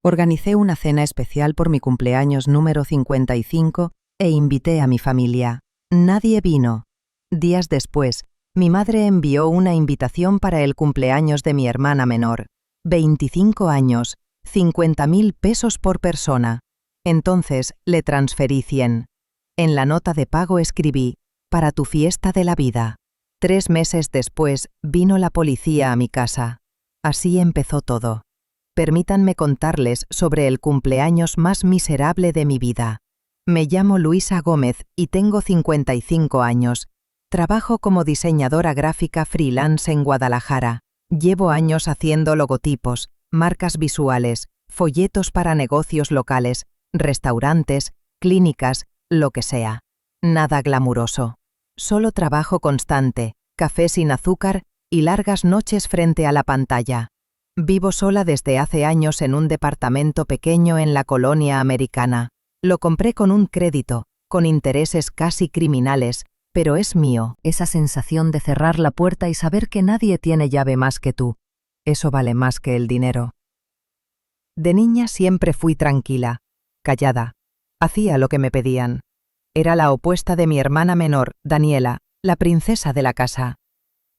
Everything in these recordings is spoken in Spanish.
Organicé una cena especial por mi cumpleaños número 55 e invité a mi familia. Nadie vino. Días después, mi madre envió una invitación para el cumpleaños de mi hermana menor. 25 años, 50.000 pesos por persona. Entonces le transferí 100. En la nota de pago escribí, para tu fiesta de la vida. 3 meses después vino la policía a mi casa. Así empezó todo. Permítanme contarles sobre el cumpleaños más miserable de mi vida. Me llamo Luisa Gómez y tengo 55 años. Trabajo como diseñadora gráfica freelance en Guadalajara. Llevo años haciendo logotipos, marcas visuales, folletos para negocios locales, restaurantes, clínicas, lo que sea. Nada glamuroso. Solo trabajo constante, café sin azúcar y largas noches frente a la pantalla. Vivo sola desde hace años en un departamento pequeño en la colonia americana. Lo compré con un crédito, con intereses casi criminales, pero es mío. Esa sensación de cerrar la puerta y saber que nadie tiene llave más que tú. Eso vale más que el dinero. De niña siempre fui tranquila, callada. Hacía lo que me pedían. Era la opuesta de mi hermana menor, Daniela, la princesa de la casa.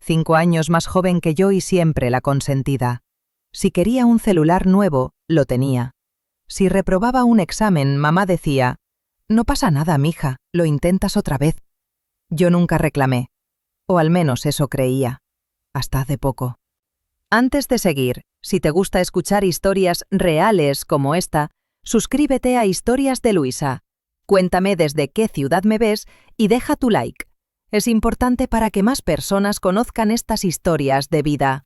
5 años más joven que yo y siempre la consentida. Si quería un celular nuevo, lo tenía. Si reprobaba un examen, mamá decía, «No pasa nada, mija, lo intentas otra vez». Yo nunca reclamé, o al menos eso creía, hasta hace poco. Antes de seguir, si te gusta escuchar historias reales como esta, suscríbete a Historias de Luisa. Cuéntame desde qué ciudad me ves y deja tu like. Es importante para que más personas conozcan estas historias de vida.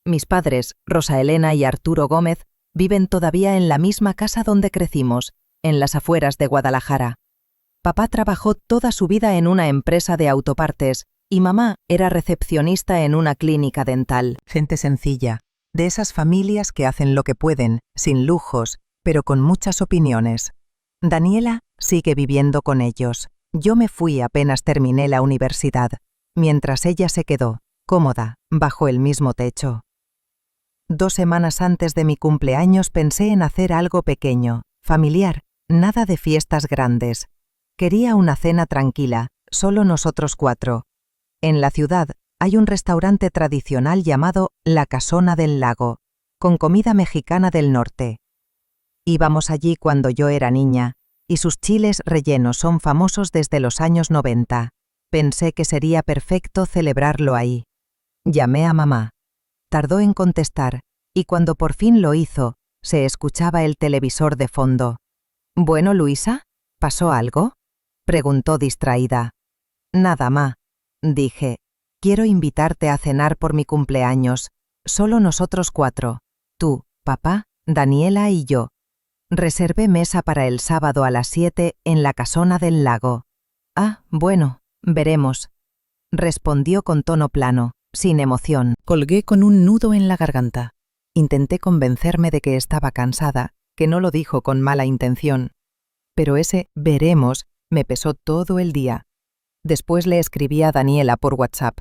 Mis padres, Rosa Elena y Arturo Gómez, viven todavía en la misma casa donde crecimos, en las afueras de Guadalajara. Papá trabajó toda su vida en una empresa de autopartes y mamá era recepcionista en una clínica dental. Gente sencilla, de esas familias que hacen lo que pueden, sin lujos, pero con muchas opiniones. Daniela sigue viviendo con ellos. Yo me fui apenas terminé la universidad, mientras ella se quedó, cómoda, bajo el mismo techo. 2 semanas antes de mi cumpleaños pensé en hacer algo pequeño, familiar, nada de fiestas grandes. Quería una cena tranquila, solo nosotros 4. En la ciudad hay un restaurante tradicional llamado La Casona del Lago, con comida mexicana del norte. Íbamos allí cuando yo era niña, y sus chiles rellenos son famosos desde los años 90. Pensé que sería perfecto celebrarlo ahí. Llamé a mamá. Tardó en contestar, y cuando por fin lo hizo, se escuchaba el televisor de fondo. «Bueno, Luisa, ¿pasó algo?», preguntó distraída. «Nada, ma», dije. «Quiero invitarte a cenar por mi cumpleaños. Solo nosotros 4. Tú, papá, Daniela y yo. Reservé mesa para el sábado a las 7 en la Casona del Lago». «Ah, bueno, veremos», respondió con tono plano, sin emoción. Colgué con un nudo en la garganta. Intenté convencerme de que estaba cansada, que no lo dijo con mala intención. Pero ese «veremos» me pesó todo el día. Después le escribí a Daniela por WhatsApp.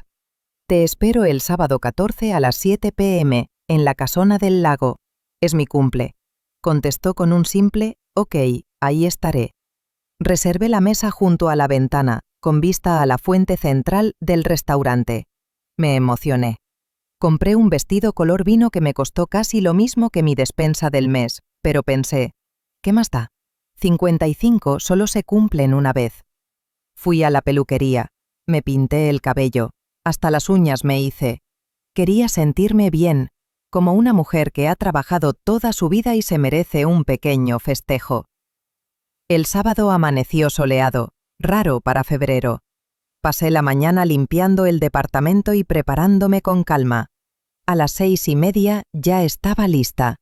«Te espero el sábado 14 a las 7 p.m. en la Casona del Lago. Es mi cumple». Contestó con un simple «Ok, ahí estaré». Reservé la mesa junto a la ventana, con vista a la fuente central del restaurante. Me emocioné. Compré un vestido color vino que me costó casi lo mismo que mi despensa del mes, pero pensé, ¿qué más da? 55 solo se cumplen una vez. Fui a la peluquería, me pinté el cabello, hasta las uñas me hice. Quería sentirme bien, como una mujer que ha trabajado toda su vida y se merece un pequeño festejo. El sábado amaneció soleado, raro para febrero. Pasé la mañana limpiando el departamento y preparándome con calma. A las 6:30 ya estaba lista.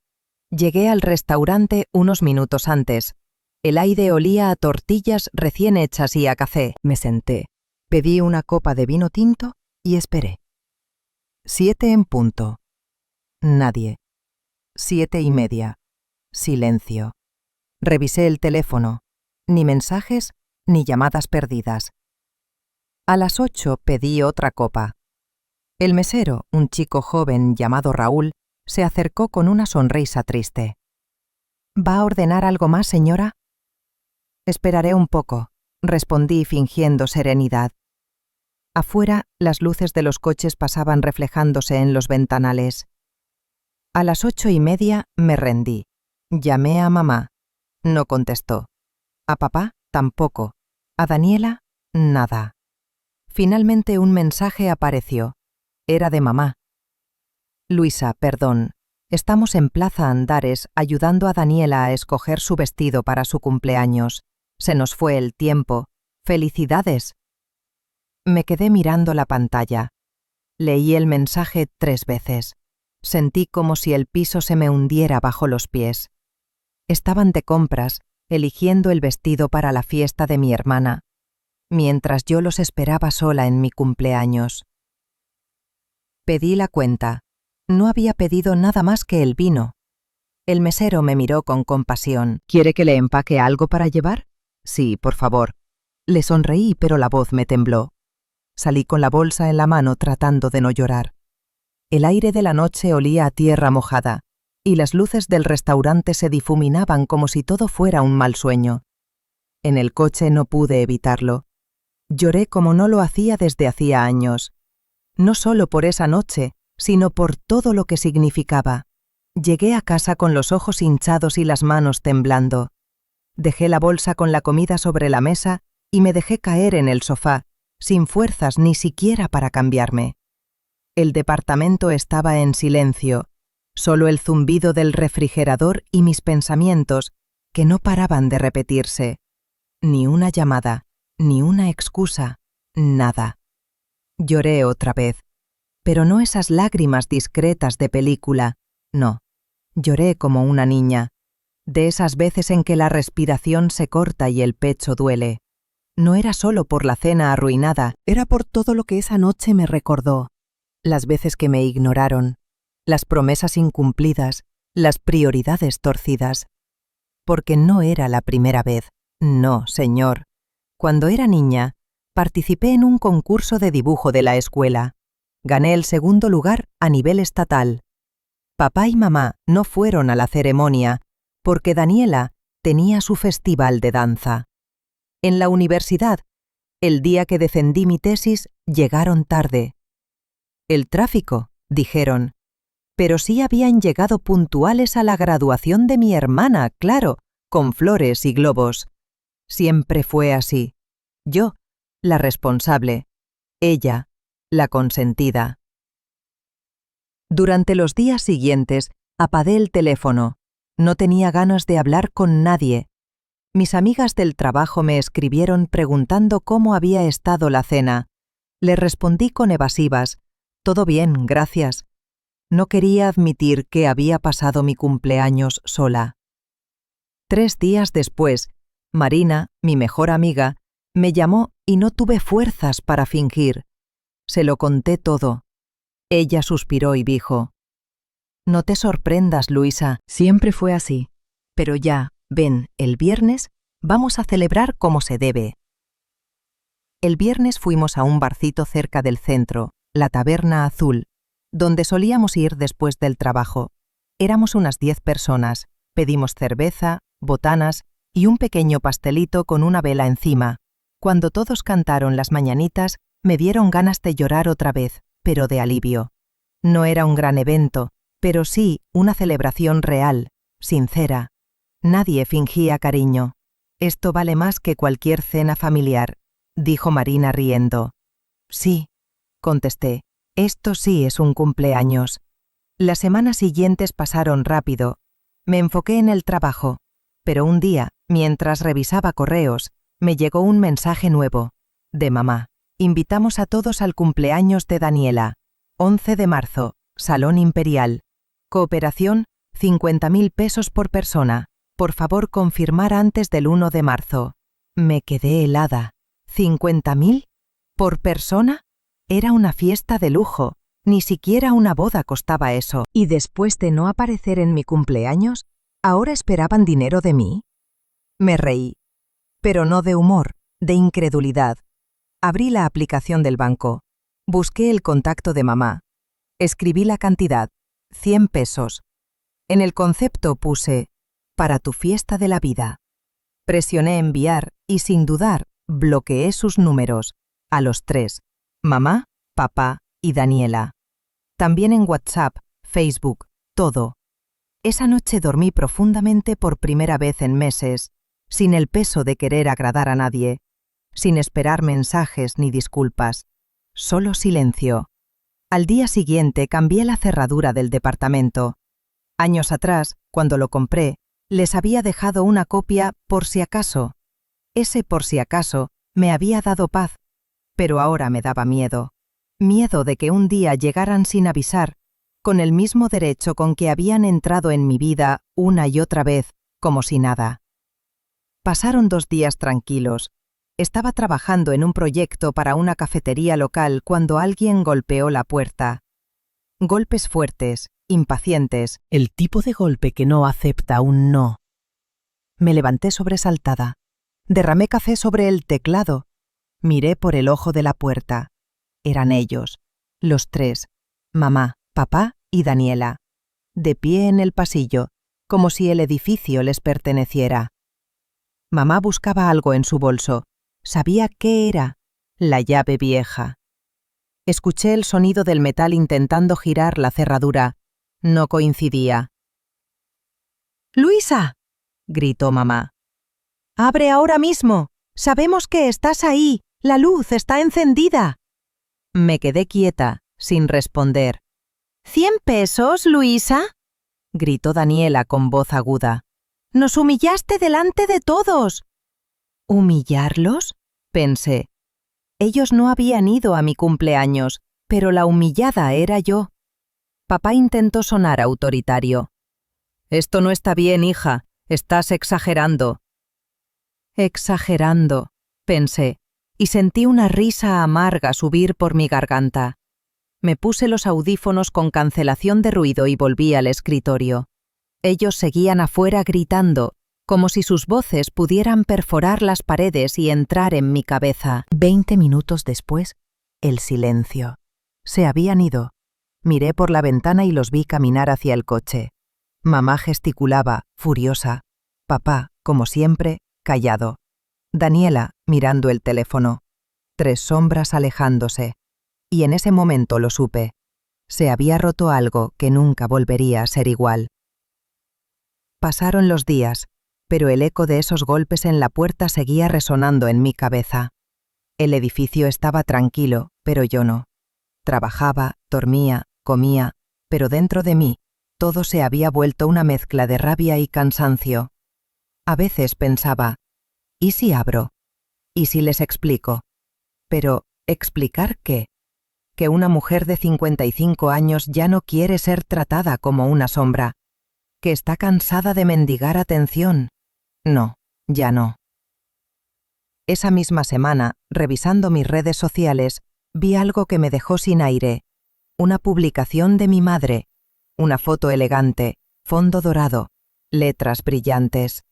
Llegué al restaurante unos minutos antes. El aire olía a tortillas recién hechas y a café. Me senté. Pedí una copa de vino tinto y esperé. 7 en punto. Nadie. 7:30. Silencio. Revisé el teléfono. Ni mensajes, ni llamadas perdidas. A las 8 pedí otra copa. El mesero, un chico joven llamado Raúl, se acercó con una sonrisa triste. ¿Va a ordenar algo más, señora? Esperaré un poco, respondí fingiendo serenidad. Afuera, las luces de los coches pasaban reflejándose en los ventanales. A las 8:30 me rendí. Llamé a mamá. No contestó. A papá, tampoco. A Daniela, nada. Finalmente un mensaje apareció. Era de mamá. Luisa, perdón. Estamos en Plaza Andares ayudando a Daniela a escoger su vestido para su cumpleaños. Se nos fue el tiempo. ¡Felicidades! Me quedé mirando la pantalla. Leí el mensaje 3 veces. Sentí como si el piso se me hundiera bajo los pies. Estaban de compras, eligiendo el vestido para la fiesta de mi hermana, mientras yo los esperaba sola en mi cumpleaños. Pedí la cuenta. No había pedido nada más que el vino. El mesero me miró con compasión. ¿Quiere que le empaque algo para llevar? Sí, por favor. Le sonreí, pero la voz me tembló. Salí con la bolsa en la mano tratando de no llorar. El aire de la noche olía a tierra mojada, y las luces del restaurante se difuminaban como si todo fuera un mal sueño. En el coche no pude evitarlo. Lloré como no lo hacía desde hacía años. No solo por esa noche, sino por todo lo que significaba. Llegué a casa con los ojos hinchados y las manos temblando. Dejé la bolsa con la comida sobre la mesa y me dejé caer en el sofá, sin fuerzas ni siquiera para cambiarme. El departamento estaba en silencio, solo el zumbido del refrigerador y mis pensamientos, que no paraban de repetirse. Ni una llamada, ni una excusa, nada. Lloré otra vez, pero no esas lágrimas discretas de película, no. Lloré como una niña, de esas veces en que la respiración se corta y el pecho duele. No era solo por la cena arruinada, era por todo lo que esa noche me recordó. Las veces que me ignoraron, las promesas incumplidas, las prioridades torcidas. Porque no era la primera vez, no, señor. Cuando era niña, participé en un concurso de dibujo de la escuela. Gané el 2º lugar a nivel estatal. Papá y mamá no fueron a la ceremonia porque Daniela tenía su festival de danza. En la universidad, el día que defendí mi tesis, llegaron tarde. El tráfico, dijeron, pero sí habían llegado puntuales a la graduación de mi hermana, claro, con flores y globos. Siempre fue así. Yo, la responsable. Ella, la consentida. Durante los días siguientes, apagué el teléfono. No tenía ganas de hablar con nadie. Mis amigas del trabajo me escribieron preguntando cómo había estado la cena. Les respondí con evasivas. Todo bien, gracias. No quería admitir que había pasado mi cumpleaños sola. 3 días después, Marina, mi mejor amiga, me llamó y no tuve fuerzas para fingir. Se lo conté todo. Ella suspiró y dijo: «No te sorprendas, Luisa, siempre fue así. Pero ya, ven, el viernes vamos a celebrar como se debe». El viernes fuimos a un barcito cerca del centro, la Taberna Azul, donde solíamos ir después del trabajo. Éramos unas 10 personas, pedimos cerveza, botanas y un pequeño pastelito con una vela encima. Cuando todos cantaron las mañanitas, me dieron ganas de llorar otra vez, pero de alivio. No era un gran evento, pero sí una celebración real, sincera. Nadie fingía cariño. Esto vale más que cualquier cena familiar, dijo Marina riendo. Sí, contesté, esto sí es un cumpleaños. Las semanas siguientes pasaron rápido. Me enfoqué en el trabajo, pero un día, mientras revisaba correos, me llegó un mensaje nuevo, de mamá. Invitamos a todos al cumpleaños de Daniela. 11 de marzo, Salón Imperial. Cooperación, 50.000 pesos por persona. Por favor, confirmar antes del 1 de marzo. Me quedé helada. ¿50.000? ¿Por persona? Era una fiesta de lujo. Ni siquiera una boda costaba eso. ¿Y después de no aparecer en mi cumpleaños, ahora esperaban dinero de mí? Me reí. Pero no de humor, de incredulidad. Abrí la aplicación del banco. Busqué el contacto de mamá. Escribí la cantidad, 100 pesos. En el concepto puse: para tu fiesta de la vida. Presioné enviar y sin dudar bloqueé sus números, a los 3, mamá, papá y Daniela. También en WhatsApp, Facebook, todo. Esa noche dormí profundamente por primera vez en meses, sin el peso de querer agradar a nadie, sin esperar mensajes ni disculpas, solo silencio. Al día siguiente cambié la cerradura del departamento. Años atrás, cuando lo compré, les había dejado una copia por si acaso. Ese por si acaso me había dado paz, pero ahora me daba miedo. Miedo de que un día llegaran sin avisar, con el mismo derecho con que habían entrado en mi vida una y otra vez, como si nada. Pasaron 2 días tranquilos. Estaba trabajando en un proyecto para una cafetería local cuando alguien golpeó la puerta. Golpes fuertes, impacientes. El tipo de golpe que no acepta un no. Me levanté sobresaltada. Derramé café sobre el teclado. Miré por el ojo de la puerta. Eran ellos, los 3, mamá, papá y Daniela, de pie en el pasillo, como si el edificio les perteneciera. Mamá buscaba algo en su bolso. Sabía qué era, la llave vieja. Escuché el sonido del metal intentando girar la cerradura. No coincidía. «¡Luisa!», gritó mamá. «¡Abre ahora mismo! Sabemos que estás ahí. La luz está encendida». Me quedé quieta, sin responder. «¿100 pesos, Luisa?», gritó Daniela con voz aguda. «¡Nos humillaste delante de todos!». ¿Humillarlos?, pensé. Ellos no habían ido a mi cumpleaños, pero la humillada era yo. Papá intentó sonar autoritario. «Esto no está bien, hija. Estás exagerando». «Exagerando», pensé, y sentí una risa amarga subir por mi garganta. Me puse los audífonos con cancelación de ruido y volví al escritorio. Ellos seguían afuera gritando, como si sus voces pudieran perforar las paredes y entrar en mi cabeza. 20 minutos después, el silencio. Se habían ido. Miré por la ventana y los vi caminar hacia el coche. Mamá gesticulaba, furiosa. Papá, como siempre, callado. Daniela, mirando el teléfono. 3 sombras alejándose. Y en ese momento lo supe. Se había roto algo que nunca volvería a ser igual. Pasaron los días, pero el eco de esos golpes en la puerta seguía resonando en mi cabeza. El edificio estaba tranquilo, pero yo no. Trabajaba, dormía, comía, pero dentro de mí, todo se había vuelto una mezcla de rabia y cansancio. A veces pensaba, ¿y si abro? ¿Y si les explico? Pero, ¿explicar qué? Que una mujer de 55 años ya no quiere ser tratada como una sombra, que está cansada de mendigar atención. No, ya no. Esa misma semana, revisando mis redes sociales, vi algo que me dejó sin aire. Una publicación de mi madre. Una foto elegante, fondo dorado, letras brillantes.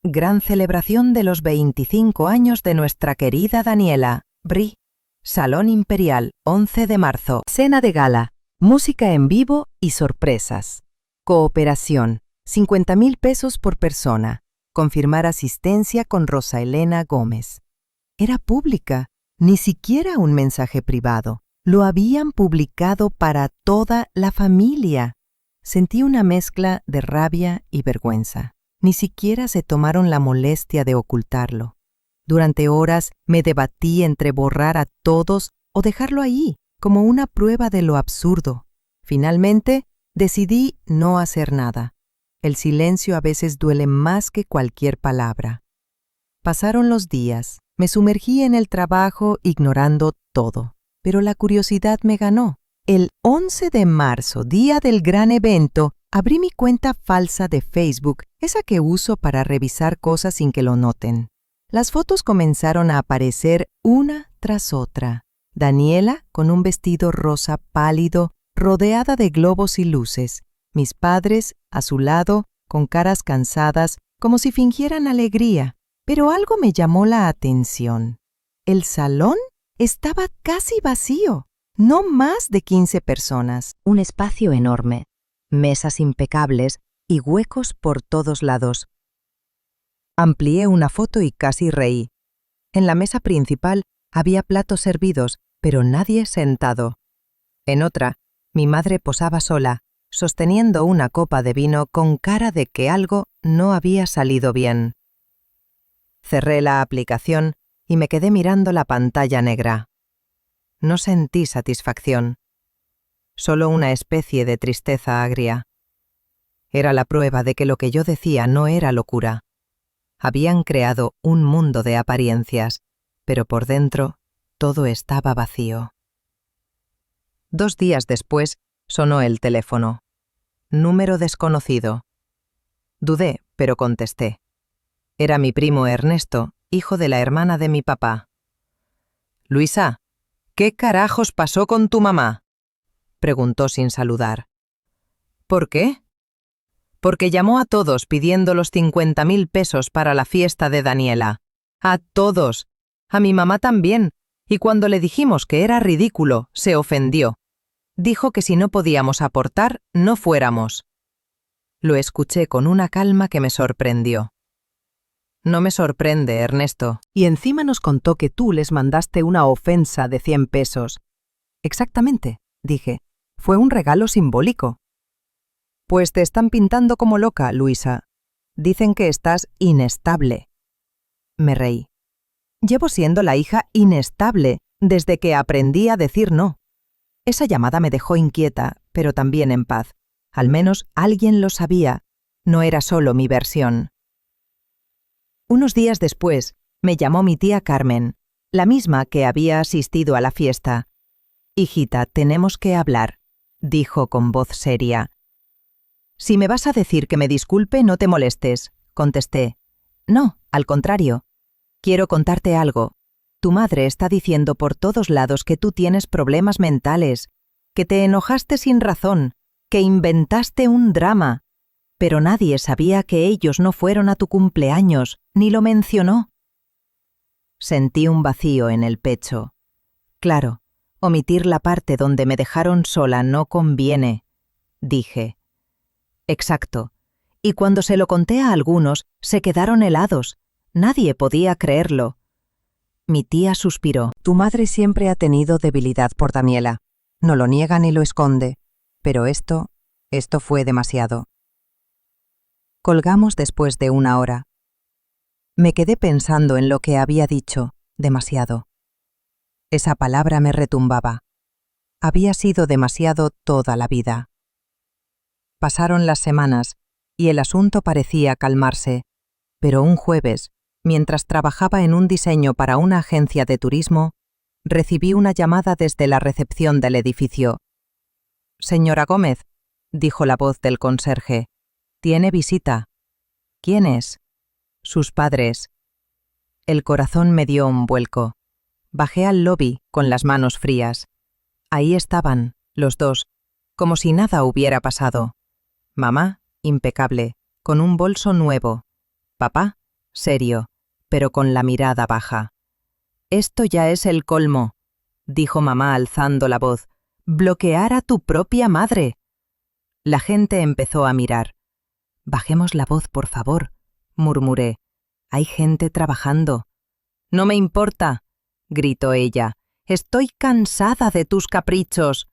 Gran celebración de los 25 años de nuestra querida Daniela, Bri. Salón Imperial, 11 de marzo. Cena de gala, música en vivo y sorpresas. Cooperación, 50,000 pesos por persona. Confirmar asistencia con Rosa Elena Gómez. Era pública, ni siquiera un mensaje privado. Lo habían publicado para toda la familia. Sentí una mezcla de rabia y vergüenza. Ni siquiera se tomaron la molestia de ocultarlo. Durante horas me debatí entre borrar a todos o dejarlo ahí, como una prueba de lo absurdo. Finalmente, decidí no hacer nada. El silencio a veces duele más que cualquier palabra. Pasaron los días. Me sumergí en el trabajo ignorando todo. Pero la curiosidad me ganó. El 11 de marzo, día del gran evento, abrí mi cuenta falsa de Facebook, esa que uso para revisar cosas sin que lo noten. Las fotos comenzaron a aparecer una tras otra. Daniela con un vestido rosa pálido, rodeada de globos y luces. Mis padres, a su lado, con caras cansadas, como si fingieran alegría. Pero algo me llamó la atención. El salón estaba casi vacío. No más de 15 personas. Un espacio enorme, mesas impecables y huecos por todos lados. Amplié una foto y casi reí. En la mesa principal había platos servidos, pero nadie sentado. En otra, mi madre posaba sola, sosteniendo una copa de vino con cara de que algo no había salido bien. Cerré la aplicación y me quedé mirando la pantalla negra. No sentí satisfacción, solo una especie de tristeza agria. Era la prueba de que lo que yo decía no era locura. Habían creado un mundo de apariencias, pero por dentro todo estaba vacío. 2 días después sonó el teléfono. Número desconocido. Dudé, pero contesté. Era mi primo Ernesto, hijo de la hermana de mi papá. «Luisa, ¿qué carajos pasó con tu mamá?», preguntó sin saludar. «¿Por qué?». «Porque llamó a todos pidiendo los 50.000 pesos para la fiesta de Daniela. A todos. A mi mamá también. Y cuando le dijimos que era ridículo, se ofendió. Dijo que si no podíamos aportar, no fuéramos». Lo escuché con una calma que me sorprendió. «No me sorprende, Ernesto». Y encima nos contó que tú les mandaste una ofensa de 100 pesos. Exactamente, dije. Fue un regalo simbólico. «Pues te están pintando como loca, Luisa. Dicen que estás inestable». Me reí. Llevo siendo la hija inestable desde que aprendí a decir no. Esa llamada me dejó inquieta, pero también en paz. Al menos alguien lo sabía. No era solo mi versión. Unos días después, me llamó mi tía Carmen, la misma que había asistido a la fiesta. «Hijita, tenemos que hablar», dijo con voz seria. «Si me vas a decir que me disculpe, no te molestes», contesté. «No, al contrario. Quiero contarte algo. Tu madre está diciendo por todos lados que tú tienes problemas mentales, que te enojaste sin razón, que inventaste un drama. Pero nadie sabía que ellos no fueron a tu cumpleaños, ni lo mencionó». Sentí un vacío en el pecho. Claro, omitir la parte donde me dejaron sola no conviene, dije. Exacto. Y cuando se lo conté a algunos, se quedaron helados. Nadie podía creerlo. Mi tía suspiró. «Tu madre siempre ha tenido debilidad por Daniela. No lo niega ni lo esconde. Pero esto fue demasiado». Colgamos después de 1 hora. Me quedé pensando en lo que había dicho, demasiado. Esa palabra me retumbaba. Había sido demasiado toda la vida. Pasaron las semanas y el asunto parecía calmarse, pero un jueves, mientras trabajaba en un diseño para una agencia de turismo, recibí una llamada desde la recepción del edificio. «Señora Gómez», dijo la voz del conserje, «tiene visita». «¿Quién es?» «Sus padres». El corazón me dio un vuelco. Bajé al lobby con las manos frías. Ahí estaban, los dos, como si nada hubiera pasado. Mamá, impecable, con un bolso nuevo. Papá, serio, pero con la mirada baja. «Esto ya es el colmo», dijo mamá alzando la voz. «Bloquear a tu propia madre». La gente empezó a mirar. «Bajemos la voz, por favor», murmuré. «Hay gente trabajando». «No me importa», gritó ella. «Estoy cansada de tus caprichos».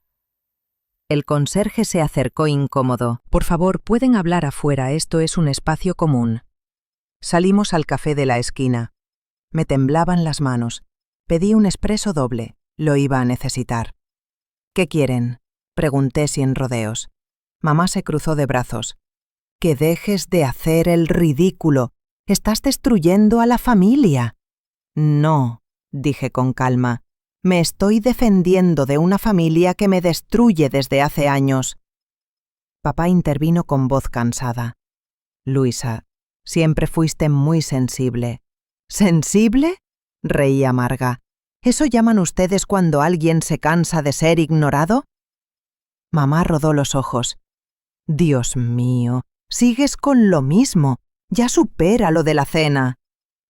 El conserje se acercó incómodo. Por favor, pueden hablar afuera, esto es un espacio común. Salimos al café de la esquina. Me temblaban las manos. Pedí un expreso doble. Lo iba a necesitar. «¿Qué quieren?», pregunté sin rodeos. Mamá se cruzó de brazos. «Que dejes de hacer el ridículo. Estás destruyendo a la familia». «No», dije con calma. «Me estoy defendiendo de una familia que me destruye desde hace años». Papá intervino con voz cansada. «Luisa, siempre fuiste muy sensible». «¿Sensible?», reí amarga. ¿Eso llaman ustedes cuando alguien se cansa de ser ignorado?» Mamá rodó los ojos. «Dios mío, sigues con lo mismo. Ya supera lo de la cena».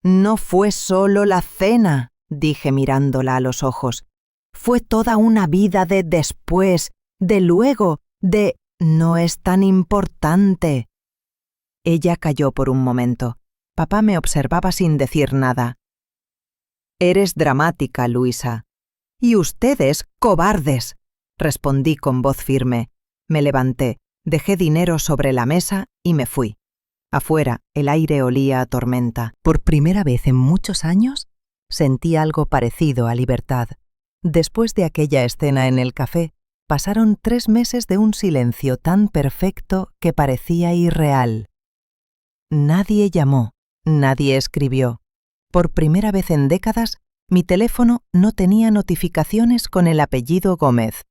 «No fue solo la cena», dije mirándola a los ojos. «Fue toda una vida de después, de luego, de... No es tan importante». Ella calló por un momento. Papá me observaba sin decir nada. «Eres dramática, Luisa». «Y ustedes, cobardes», respondí con voz firme. Me levanté, dejé dinero sobre la mesa y me fui. Afuera, el aire olía a tormenta. Por primera vez en muchos años, sentí algo parecido a libertad. Después de aquella escena en el café, pasaron 3 meses de un silencio tan perfecto que parecía irreal. Nadie llamó, nadie escribió. Por primera vez en décadas, mi teléfono no tenía notificaciones con el apellido Gómez.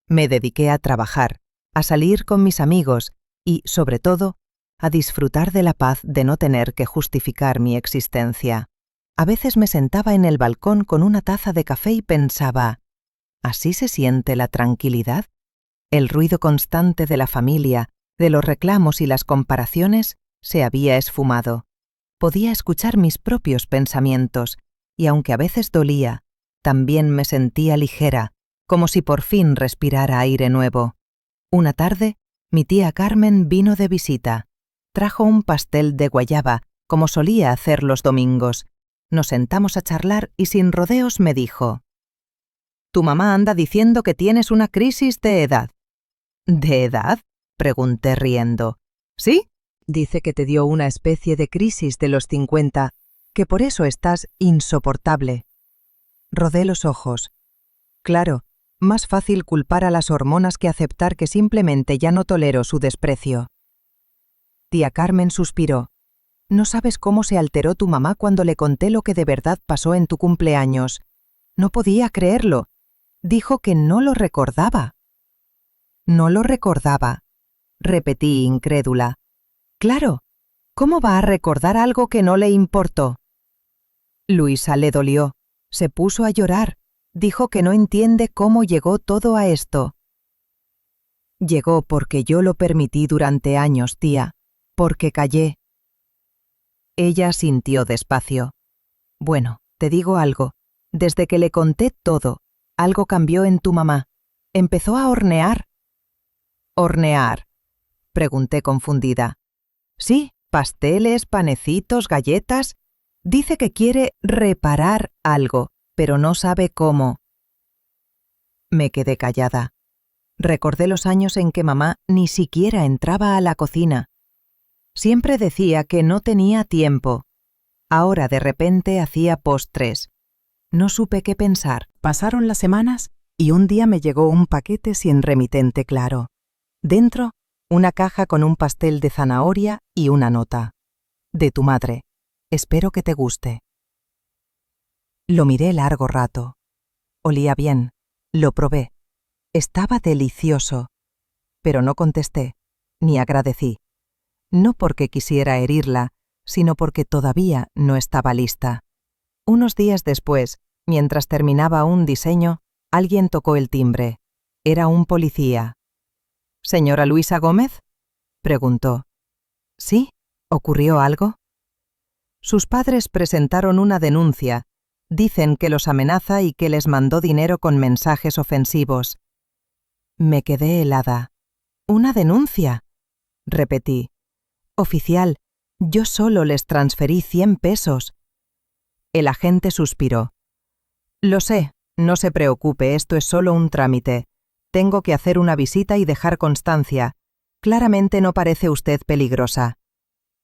Me dediqué a trabajar, a salir con mis amigos y, sobre todo, a disfrutar de la paz de no tener que justificar mi existencia. A veces me sentaba en el balcón con una taza de café y pensaba, ¿así se siente la tranquilidad? El ruido constante de la familia, de los reclamos y las comparaciones, se había esfumado. Podía escuchar mis propios pensamientos, y aunque a veces dolía, también me sentía ligera, como si por fin respirara aire nuevo. Una tarde, mi tía Carmen vino de visita. Trajo un pastel de guayaba, como solía hacer los domingos. Nos sentamos a charlar y sin rodeos me dijo: «Tu mamá anda diciendo que tienes una crisis de edad». «¿De edad?», pregunté riendo. «Sí, dice que te dio una especie de crisis de los 50, que por eso estás insoportable». Rodé los ojos. Claro, más fácil culpar a las hormonas que aceptar que simplemente ya no tolero su desprecio. Tía Carmen suspiró. «No sabes cómo se alteró tu mamá cuando le conté lo que de verdad pasó en tu cumpleaños. No podía creerlo. Dijo que no lo recordaba». «¿No lo recordaba?», repetí incrédula. «Claro, ¿cómo va a recordar algo que no le importó?». Luisa le dolió. Se puso a llorar. Dijo que no entiende cómo llegó todo a esto. «Llegó porque yo lo permití durante años, tía, porque callé». Ella sintió despacio. «Bueno, te digo algo. Desde que le conté todo, algo cambió en tu mamá. Empezó a hornear». «¿Hornear?», pregunté confundida. «Sí, pasteles, panecitos, galletas. Dice que quiere reparar algo, pero no sabe cómo». Me quedé callada. Recordé los años en que mamá ni siquiera entraba a la cocina. Siempre decía que no tenía tiempo. Ahora de repente hacía postres. No supe qué pensar. Pasaron las semanas y un día me llegó un paquete sin remitente claro. Dentro, una caja con un pastel de zanahoria y una nota. «De tu madre. Espero que te guste». Lo miré largo rato. Olía bien. Lo probé. Estaba delicioso. Pero no contesté, ni agradecí. No porque quisiera herirla, sino porque todavía no estaba lista. Unos días después, mientras terminaba un diseño, alguien tocó el timbre. Era un policía. «¿Señora Luisa Gómez?», preguntó. «¿Sí? ¿Ocurrió algo?». Sus padres presentaron una denuncia. Dicen que los amenaza y que les mandó dinero con mensajes ofensivos. Me quedé helada. «¿Una denuncia?», repetí. «Oficial, yo solo les transferí 100 pesos». El agente suspiró. «Lo sé, no se preocupe, esto es solo un trámite. Tengo que hacer una visita y dejar constancia. Claramente no parece usted peligrosa».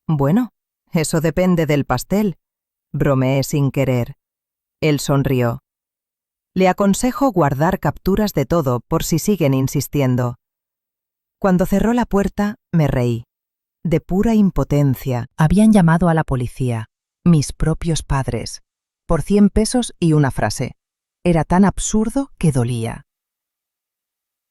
«Bueno, eso depende del pastel», bromeé sin querer. Él sonrió. «Le aconsejo guardar capturas de todo por si siguen insistiendo». Cuando cerró la puerta, me reí. De pura impotencia, habían llamado a la policía, mis propios padres, por 100 pesos y una frase. Era tan absurdo que dolía.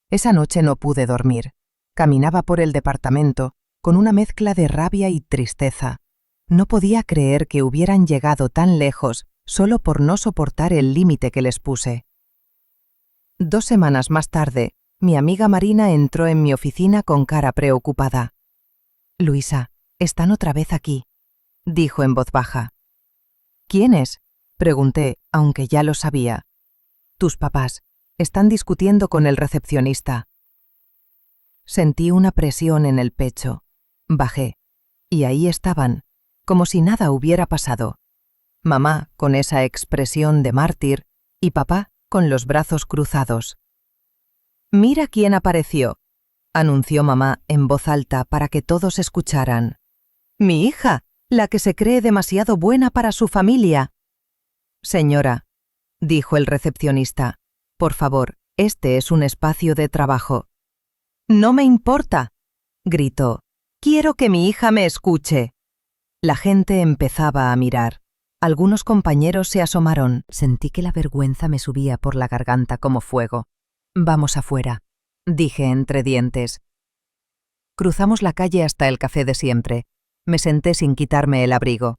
Esa noche no pude dormir. Caminaba por el departamento con una mezcla de rabia y tristeza. No podía creer que hubieran llegado tan lejos solo por no soportar el límite que les puse. 2 semanas más tarde, mi amiga Marina entró en mi oficina con cara preocupada. «Luisa, están otra vez aquí», dijo en voz baja. «¿Quiénes?», pregunté, aunque ya lo sabía. «Tus papás. Están discutiendo con el recepcionista». Sentí una presión en el pecho. Bajé. Y ahí estaban, como si nada hubiera pasado. Mamá con esa expresión de mártir y papá con los brazos cruzados. «Mira quién apareció», anunció mamá en voz alta para que todos escucharan. «Mi hija, la que se cree demasiado buena para su familia». «Señora», dijo el recepcionista, «por favor, este es un espacio de trabajo». «No me importa», gritó. «Quiero que mi hija me escuche». La gente empezaba a mirar. Algunos compañeros se asomaron. Sentí que la vergüenza me subía por la garganta como fuego. «Vamos afuera», dije entre dientes. Cruzamos la calle hasta el café de siempre. Me senté sin quitarme el abrigo.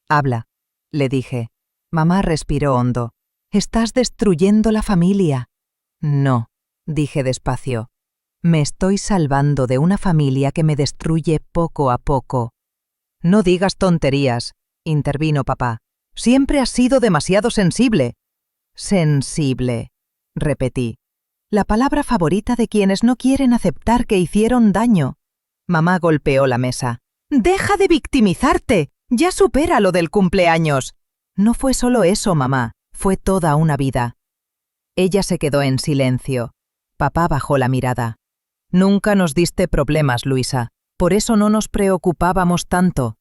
«Habla», le dije. Mamá respiró hondo. «Estás destruyendo la familia». «No», dije despacio. «Me estoy salvando de una familia que me destruye poco a poco». «No digas tonterías», intervino papá. «Siempre has sido demasiado sensible». «Sensible», repetí. La palabra favorita de quienes no quieren aceptar que hicieron daño. Mamá golpeó la mesa. «¡Deja de victimizarte! ¡Ya supera lo del cumpleaños!». No fue solo eso, mamá, fue toda una vida. Ella se quedó en silencio. Papá bajó la mirada. «Nunca nos diste problemas, Luisa. Por eso no nos preocupábamos tanto».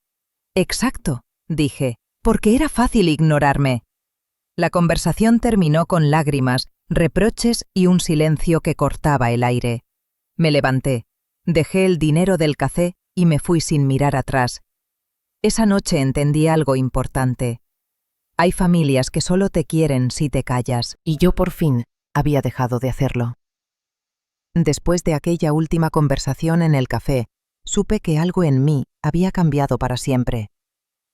«Exacto», dije, «porque era fácil ignorarme». La conversación terminó con lágrimas, reproches y un silencio que cortaba el aire. Me levanté, dejé el dinero del café y me fui sin mirar atrás. Esa noche entendí algo importante. Hay familias que solo te quieren si te callas, y yo por fin había dejado de hacerlo. Después de aquella última conversación en el café, supe que algo en mí había cambiado para siempre.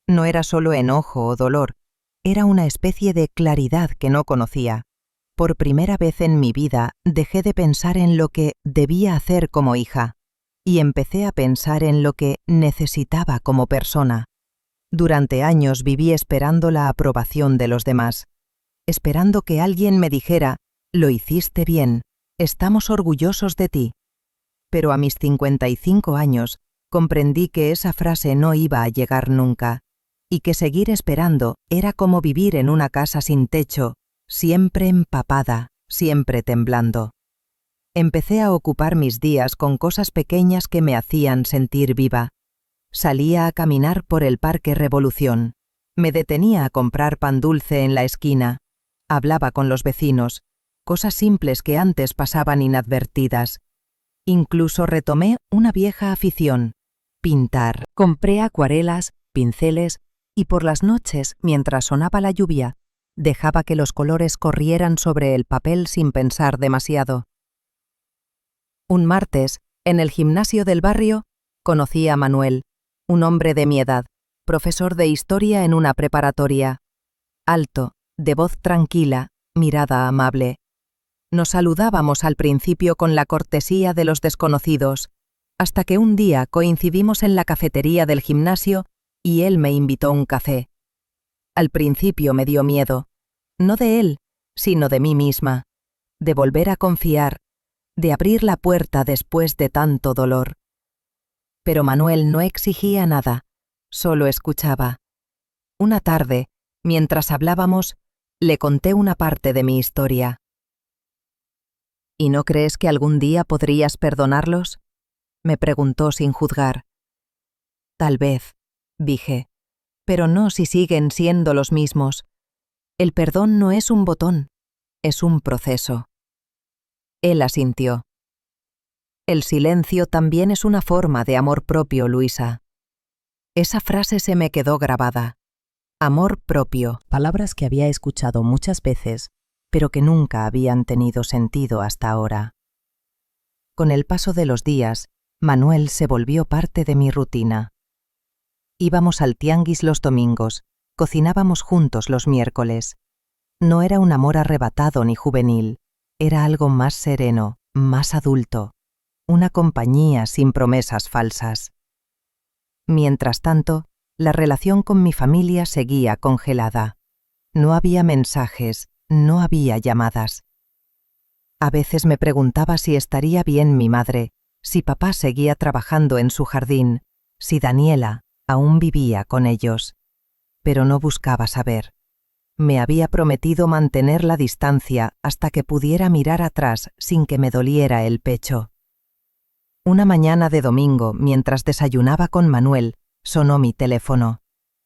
No era solo enojo o dolor, era una especie de claridad que no conocía. Por primera vez en mi vida dejé de pensar en lo que debía hacer como hija y empecé a pensar en lo que necesitaba como persona. Durante años viví esperando la aprobación de los demás, esperando que alguien me dijera, «Lo hiciste bien, estamos orgullosos de ti». Pero a mis 55 años comprendí que esa frase no iba a llegar nunca y que seguir esperando era como vivir en una casa sin techo, siempre empapada, siempre temblando. Empecé a ocupar mis días con cosas pequeñas que me hacían sentir viva. Salía a caminar por el Parque Revolución. Me detenía a comprar pan dulce en la esquina. Hablaba con los vecinos, cosas simples que antes pasaban inadvertidas. Incluso retomé una vieja afición, pintar. Compré acuarelas, pinceles y por las noches, mientras sonaba la lluvia, dejaba que los colores corrieran sobre el papel sin pensar demasiado. Un martes, en el gimnasio del barrio, conocí a Manuel, un hombre de mi edad, profesor de historia en una preparatoria. Alto, de voz tranquila, mirada amable. Nos saludábamos al principio con la cortesía de los desconocidos, hasta que un día coincidimos en la cafetería del gimnasio y él me invitó un café. Al principio me dio miedo, no de él, sino de mí misma, de volver a confiar, de abrir la puerta después de tanto dolor. Pero Manuel no exigía nada, solo escuchaba. Una tarde, mientras hablábamos, le conté una parte de mi historia. «¿Y no crees que algún día podrías perdonarlos?», me preguntó sin juzgar. «Tal vez», dije, «pero no si siguen siendo los mismos. El perdón no es un botón, es un proceso». Él asintió. «El silencio también es una forma de amor propio, Luisa». Esa frase se me quedó grabada. Amor propio, palabras que había escuchado muchas veces, pero que nunca habían tenido sentido hasta ahora. Con el paso de los días, Manuel se volvió parte de mi rutina. Íbamos al tianguis los domingos, cocinábamos juntos los miércoles. No era un amor arrebatado ni juvenil, era algo más sereno, más adulto, una compañía sin promesas falsas. Mientras tanto, la relación con mi familia seguía congelada. No había mensajes, no había llamadas. A veces me preguntaba si estaría bien mi madre, si papá seguía trabajando en su jardín, si Daniela aún vivía con ellos. Pero no buscaba saber. Me había prometido mantener la distancia hasta que pudiera mirar atrás sin que me doliera el pecho. Una mañana de domingo, mientras desayunaba con Manuel, sonó mi teléfono.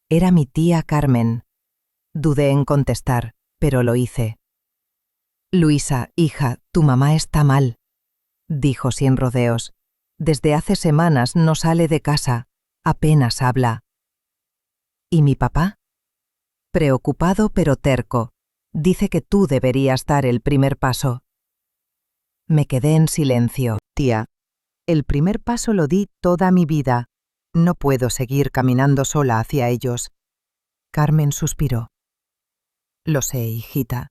Era mi tía Carmen. Dudé en contestar, pero lo hice. «Luisa, hija, tu mamá está mal», dijo sin rodeos. «Desde hace semanas no sale de casa, apenas habla». «¿Y mi papá?» «Preocupado pero terco. Dice que tú deberías dar el primer paso». Me quedé en silencio. «Tía, el primer paso lo di toda mi vida. No puedo seguir caminando sola hacia ellos». Carmen suspiró. «Lo sé, hijita,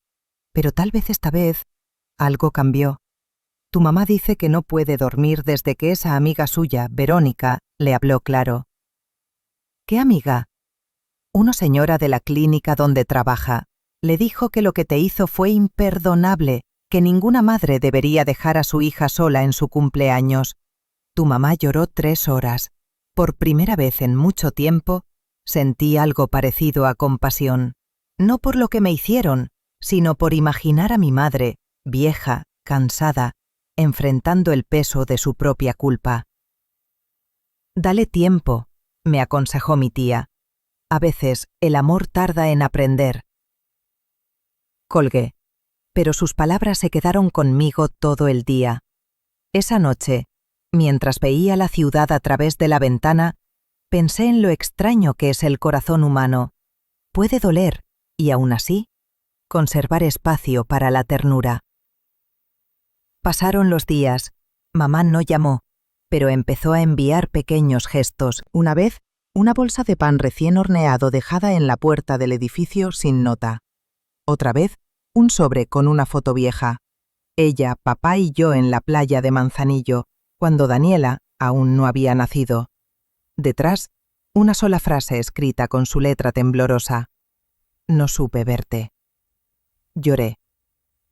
pero tal vez esta vez algo cambió. Tu mamá dice que no puede dormir desde que esa amiga suya, Verónica, le habló claro». «¿Qué amiga?» «Una señora de la clínica donde trabaja. Le dijo que lo que te hizo fue imperdonable, que ninguna madre debería dejar a su hija sola en su cumpleaños. Tu mamá lloró 3 horas. Por primera vez en mucho tiempo, sentí algo parecido a compasión. No por lo que me hicieron, sino por imaginar a mi madre, vieja, cansada, enfrentando el peso de su propia culpa». «Dale tiempo», me aconsejó mi tía. «A veces el amor tarda en aprender». Colgué, pero sus palabras se quedaron conmigo todo el día. Esa noche, mientras veía la ciudad a través de la ventana, pensé en lo extraño que es el corazón humano. Puede doler, y aún así, conservar espacio para la ternura. Pasaron los días. Mamá no llamó, pero empezó a enviar pequeños gestos. Una vez, una bolsa de pan recién horneado dejada en la puerta del edificio sin nota. Otra vez, un sobre con una foto vieja. Ella, papá y yo en la playa de Manzanillo, cuando Daniela aún no había nacido. Detrás, una sola frase escrita con su letra temblorosa. «No supe verte». Lloré.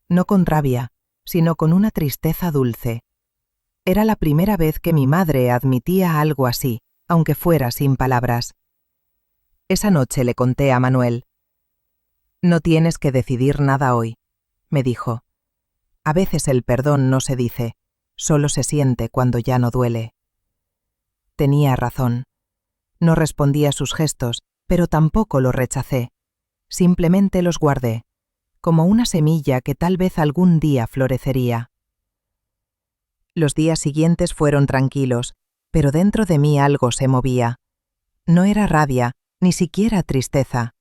No con rabia, sino con una tristeza dulce. Era la primera vez que mi madre admitía algo así, aunque fuera sin palabras. Esa noche le conté a Manuel. «No tienes que decidir nada hoy», me dijo. «A veces el perdón no se dice, solo se siente cuando ya no duele». Tenía razón. No respondí a sus gestos, pero tampoco los rechacé. Simplemente los guardé, como una semilla que tal vez algún día florecería. Los días siguientes fueron tranquilos, pero dentro de mí algo se movía. No era rabia, ni siquiera tristeza.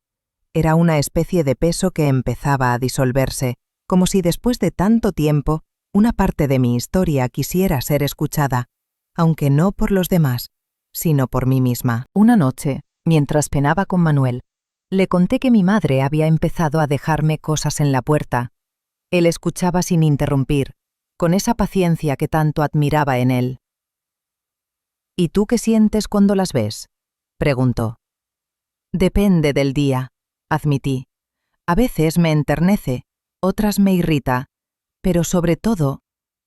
Era una especie de peso que empezaba a disolverse, como si después de tanto tiempo, una parte de mi historia quisiera ser escuchada, aunque no por los demás, sino por mí misma. Una noche, mientras penaba con Manuel, le conté que mi madre había empezado a dejarme cosas en la puerta. Él escuchaba sin interrumpir, con esa paciencia que tanto admiraba en él. «¿Y tú qué sientes cuando las ves?», preguntó. «Depende del día», admití. «A veces me enternece, otras me irrita, pero sobre todo,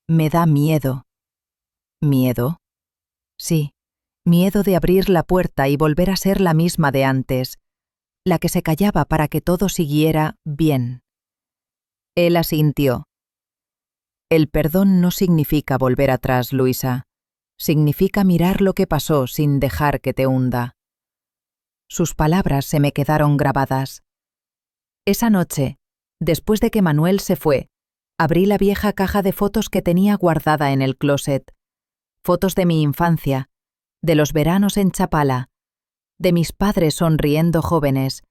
me da miedo». «¿Miedo?» «Sí, miedo de abrir la puerta y volver a ser la misma de antes, la que se callaba para que todo siguiera bien». Él asintió. «El perdón no significa volver atrás, Luisa. Significa mirar lo que pasó sin dejar que te hunda». Sus palabras se me quedaron grabadas. Esa noche, después de que Manuel se fue, abrí la vieja caja de fotos que tenía guardada en el closet. Fotos de mi infancia, de los veranos en Chapala, de mis padres sonriendo jóvenes,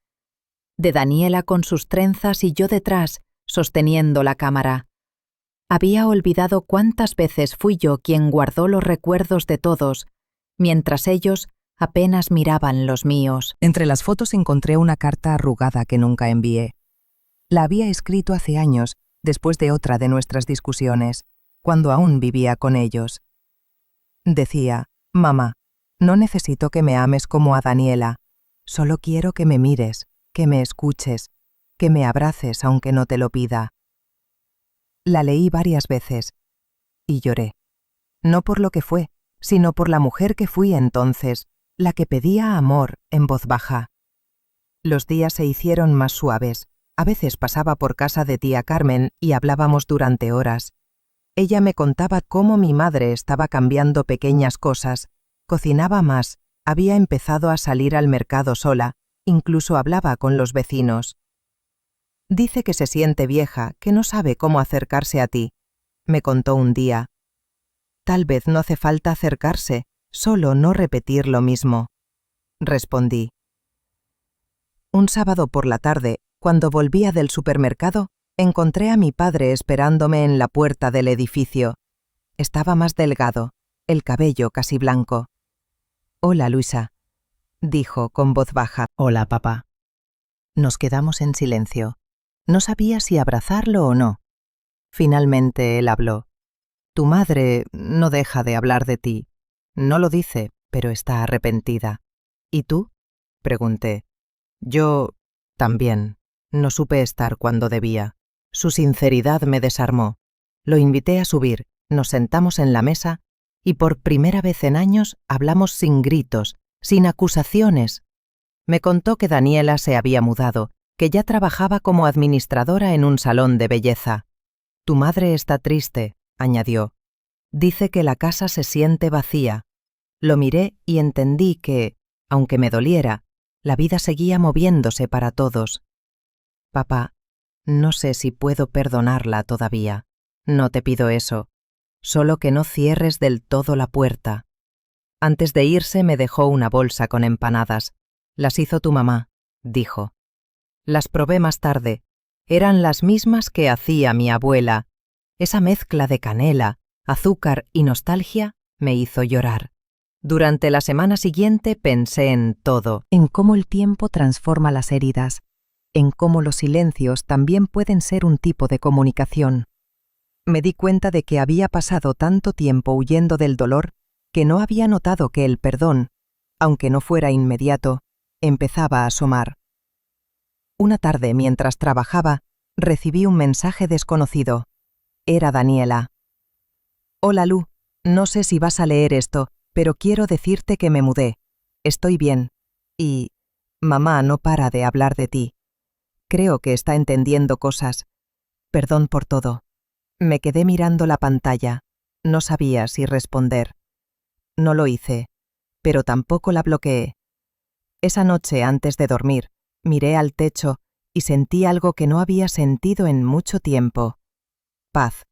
de Daniela con sus trenzas y yo detrás, sosteniendo la cámara. Había olvidado cuántas veces fui yo quien guardó los recuerdos de todos, mientras ellos apenas miraban los míos. Entre las fotos encontré una carta arrugada que nunca envié. La había escrito hace años, después de otra de nuestras discusiones, cuando aún vivía con ellos. Decía: «Mamá, no necesito que me ames como a Daniela. Solo quiero que me mires, que me escuches, que me abraces aunque no te lo pida». La leí varias veces y lloré. No por lo que fue, sino por la mujer que fui entonces, la que pedía amor en voz baja. Los días se hicieron más suaves. A veces pasaba por casa de tía Carmen y hablábamos durante horas. Ella me contaba cómo mi madre estaba cambiando pequeñas cosas, cocinaba más, había empezado a salir al mercado sola, incluso hablaba con los vecinos. Dice que se siente vieja, que no sabe cómo acercarse a ti, me contó un día. Tal vez no hace falta acercarse, solo no repetir lo mismo, respondí. Un sábado por la tarde, cuando volvía del supermercado, encontré a mi padre esperándome en la puerta del edificio. Estaba más delgado, el cabello casi blanco. «Hola, Luisa», dijo con voz baja. «Hola, papá». Nos quedamos en silencio. No sabía si abrazarlo o no. Finalmente él habló. «Tu madre no deja de hablar de ti. No lo dice, pero está arrepentida». «¿Y tú?», pregunté. «Yo también. No supe estar cuando debía. Su sinceridad me desarmó. Lo invité a subir, nos sentamos en la mesa y por primera vez en años hablamos sin gritos, sin acusaciones. Me contó que Daniela se había mudado, que ya trabajaba como administradora en un salón de belleza. «Tu madre está triste», añadió. «Dice que la casa se siente vacía». Lo miré y entendí que, aunque me doliera, la vida seguía moviéndose para todos. «Papá, no sé si puedo perdonarla todavía. No te pido eso. Solo que no cierres del todo la puerta». Antes de irse me dejó una bolsa con empanadas. «Las hizo tu mamá», dijo. Las probé más tarde. Eran las mismas que hacía mi abuela. Esa mezcla de canela, azúcar y nostalgia me hizo llorar. Durante la semana siguiente pensé en todo. En cómo el tiempo transforma las heridas. En cómo los silencios también pueden ser un tipo de comunicación. Me di cuenta de que había pasado tanto tiempo huyendo del dolor que no había notado que el perdón, aunque no fuera inmediato, empezaba a asomar. Una tarde, mientras trabajaba, recibí un mensaje desconocido. Era Daniela. «Hola, Lu, no sé si vas a leer esto, pero quiero decirte que me mudé. Estoy bien. Y mamá no para de hablar de ti. Creo que está entendiendo cosas. Perdón por todo». Me quedé mirando la pantalla. No sabía si responder. No lo hice, pero tampoco la bloqueé. Esa noche, antes de dormir, miré al techo y sentí algo que no había sentido en mucho tiempo. Paz.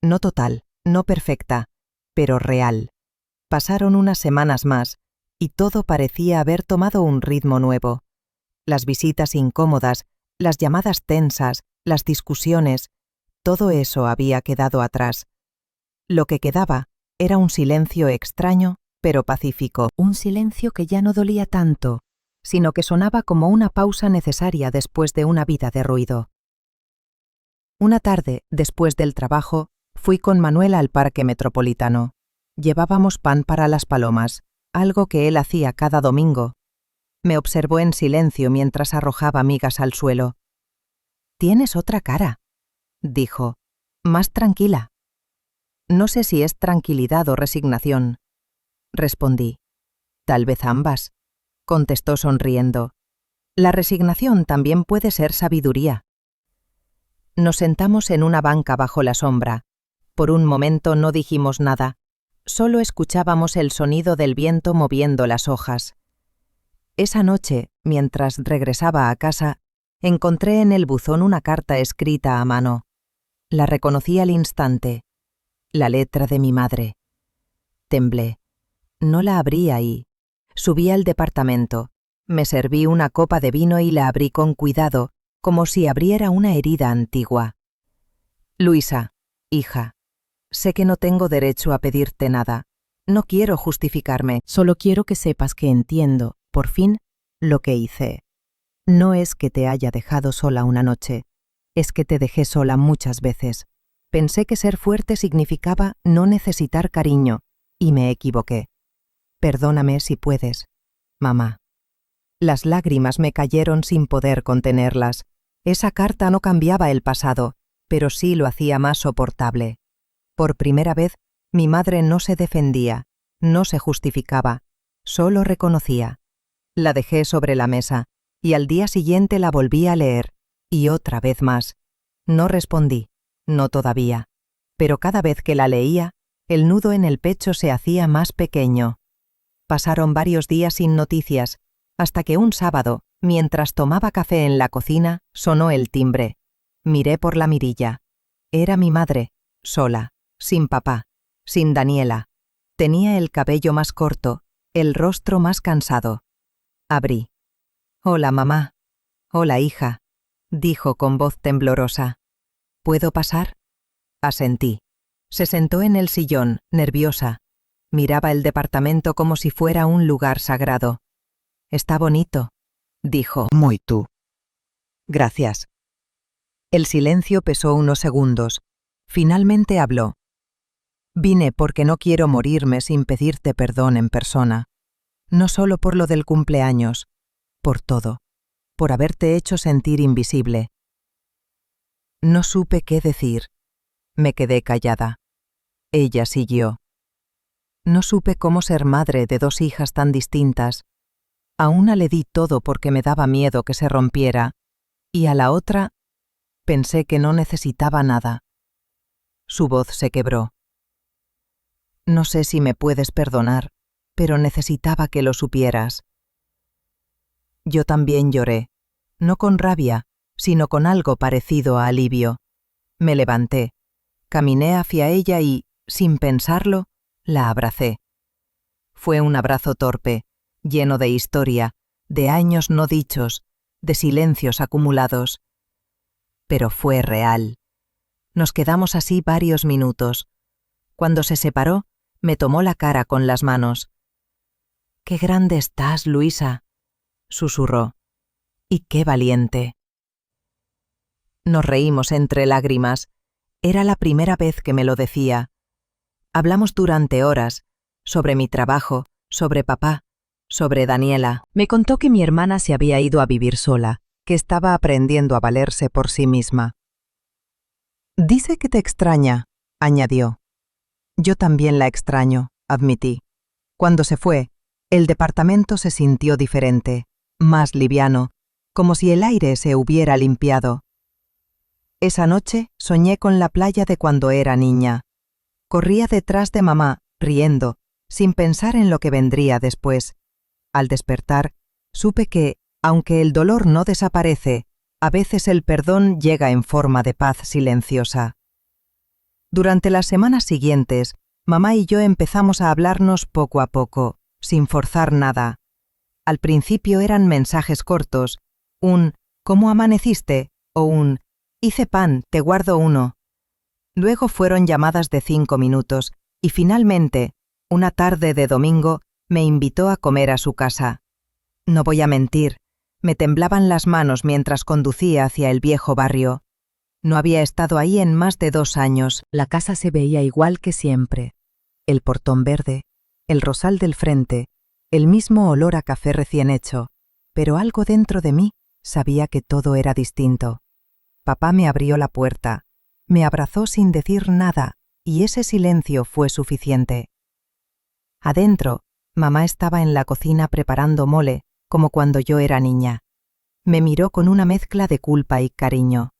No total, no perfecta, pero real. Pasaron unas semanas más y todo parecía haber tomado un ritmo nuevo. Las visitas incómodas, las llamadas tensas, las discusiones, todo eso había quedado atrás. Lo que quedaba era un silencio extraño, pero pacífico. Un silencio que ya no dolía tanto, sino que sonaba como una pausa necesaria después de una vida de ruido. Una tarde, después del trabajo, fui con Manuel al parque metropolitano. Llevábamos pan para las palomas, algo que él hacía cada domingo. Me observó en silencio mientras arrojaba migas al suelo. «Tienes otra cara», dijo, «más tranquila». «No sé si es tranquilidad o resignación», respondí. «Tal vez ambas», contestó sonriendo. «La resignación también puede ser sabiduría». Nos sentamos en una banca bajo la sombra. Por un momento no dijimos nada, solo escuchábamos el sonido del viento moviendo las hojas. Esa noche, mientras regresaba a casa, encontré en el buzón una carta escrita a mano. La reconocí al instante. La letra de mi madre. Temblé. No la abrí ahí. Subí al departamento. Me serví una copa de vino y la abrí con cuidado, como si abriera una herida antigua. «Luisa, hija, sé que no tengo derecho a pedirte nada. No quiero justificarme, solo quiero que sepas que entiendo, por fin, lo que hice. No es que te haya dejado sola una noche, es que te dejé sola muchas veces. Pensé que ser fuerte significaba no necesitar cariño, y me equivoqué. Perdóname si puedes, mamá». Las lágrimas me cayeron sin poder contenerlas. Esa carta no cambiaba el pasado, pero sí lo hacía más soportable. Por primera vez, mi madre no se defendía, no se justificaba, Solo reconocía. La dejé sobre la mesa, y al día siguiente la volví a leer, y otra vez más. No respondí, no todavía, pero cada vez que la leía, el nudo en el pecho se hacía más pequeño. Pasaron varios días sin noticias, hasta que un sábado, mientras tomaba café en la cocina, sonó el timbre. Miré por la mirilla. Era mi madre, sola, sin papá, sin Daniela. Tenía el cabello más corto, el rostro más cansado. Abrí. «Hola, mamá». «Hola, hija», dijo con voz temblorosa. «¿Puedo pasar?» Asentí. Se sentó en el sillón, nerviosa. Miraba el departamento como si fuera un lugar sagrado. «Está bonito», dijo. Muy tú. «Gracias». El silencio pesó unos segundos. Finalmente habló. «Vine porque no quiero morirme sin pedirte perdón en persona. No solo por lo del cumpleaños, por todo, por haberte hecho sentir invisible». No supe qué decir. Me quedé callada. Ella siguió. «No supe cómo ser madre de dos hijas tan distintas. A una le di todo porque me daba miedo que se rompiera, y a la otra pensé que no necesitaba nada». Su voz se quebró. «No sé si me puedes perdonar, pero necesitaba que lo supieras». Yo también lloré, no con rabia, sino con algo parecido a alivio. Me levanté, caminé hacia ella y, sin pensarlo, la abracé. Fue un abrazo torpe, lleno de historia, de años no dichos, de silencios acumulados. Pero fue real. Nos quedamos así varios minutos. Cuando se separó, me tomó la cara con las manos. «Qué grande estás, Luisa», susurró. «Y qué valiente». Nos reímos entre lágrimas. Era la primera vez que me lo decía. Hablamos durante horas, sobre mi trabajo, sobre papá, sobre Daniela. Me contó que mi hermana se había ido a vivir sola, que estaba aprendiendo a valerse por sí misma. «Dice que te extraña», añadió. «Yo también la extraño», admití. Cuando se fue, el departamento se sintió diferente, más liviano, como si el aire se hubiera limpiado. Esa noche soñé con la playa de cuando era niña. Corría detrás de mamá, riendo, sin pensar en lo que vendría después. Al despertar, supe que, aunque el dolor no desaparece, a veces el perdón llega en forma de paz silenciosa. Durante las semanas siguientes, mamá y yo empezamos a hablarnos poco a poco, sin forzar nada. Al principio eran mensajes cortos, un «¿Cómo amaneciste?» o un «Hice pan, te guardo uno». Luego fueron llamadas de 5 minutos y finalmente, una tarde de domingo, me invitó a comer a su casa. No voy a mentir, me temblaban las manos mientras conducía hacia el viejo barrio. No había estado ahí en más de 2 años. La casa se veía igual que siempre. El portón verde, el rosal del frente, el mismo olor a café recién hecho, pero algo dentro de mí sabía que todo era distinto. Papá me abrió la puerta, me abrazó sin decir nada, y ese silencio fue suficiente. Adentro, mamá estaba en la cocina preparando mole, como cuando yo era niña. Me miró con una mezcla de culpa y cariño.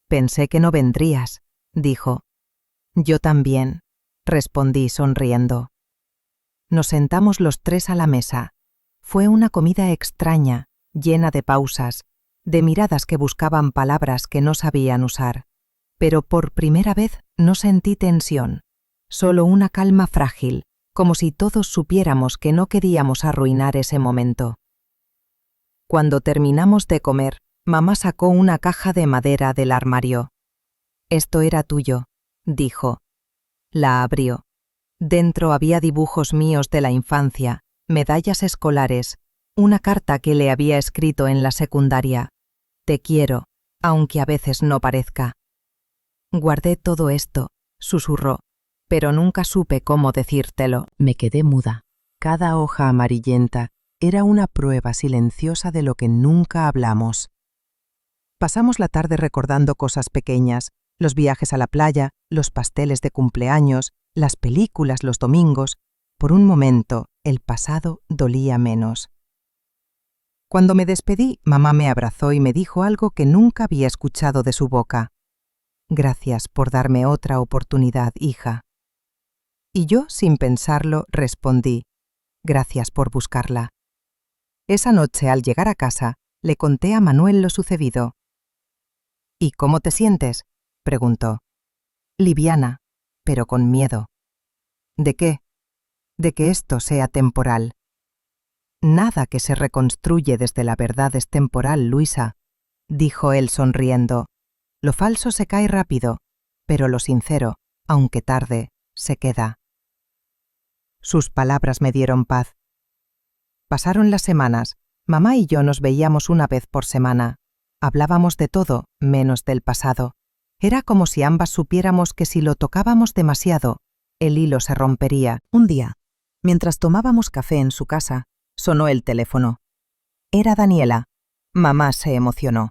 «Pensé que no vendrías», dijo. «Yo también», respondí sonriendo. Nos sentamos los 3 a la mesa. Fue una comida extraña, llena de pausas, de miradas que buscaban palabras que no sabían usar. Pero por primera vez no sentí tensión, solo una calma frágil, como si todos supiéramos que no queríamos arruinar ese momento. Cuando terminamos de comer, mamá sacó una caja de madera del armario. «Esto era tuyo», dijo. La abrió. Dentro había dibujos míos de la infancia, medallas escolares, una carta que le había escrito en la secundaria. «Te quiero, aunque a veces no parezca». Guardé todo esto, susurró, pero nunca supe cómo decírtelo. Me quedé muda. Cada hoja amarillenta era una prueba silenciosa de lo que nunca hablamos. Pasamos la tarde recordando cosas pequeñas, los viajes a la playa, los pasteles de cumpleaños, las películas los domingos. Por un momento, el pasado dolía menos. Cuando me despedí, mamá me abrazó y me dijo algo que nunca había escuchado de su boca. Gracias por darme otra oportunidad, hija. Y yo, sin pensarlo, respondí, gracias por buscarla. Esa noche, al llegar a casa, le conté a Manuel lo sucedido. ¿Y cómo te sientes?, preguntó. Liviana, pero con miedo. ¿De qué? De que esto sea temporal. Nada que se reconstruye desde la verdad es temporal, Luisa, dijo él sonriendo. Lo falso se cae rápido, pero lo sincero, aunque tarde, se queda. Sus palabras me dieron paz. Pasaron las semanas. Mamá y yo nos veíamos una vez por semana. Hablábamos de todo, menos del pasado. Era como si ambas supiéramos que si lo tocábamos demasiado, el hilo se rompería. Un día, mientras tomábamos café en su casa, sonó el teléfono. Era Daniela. Mamá se emocionó.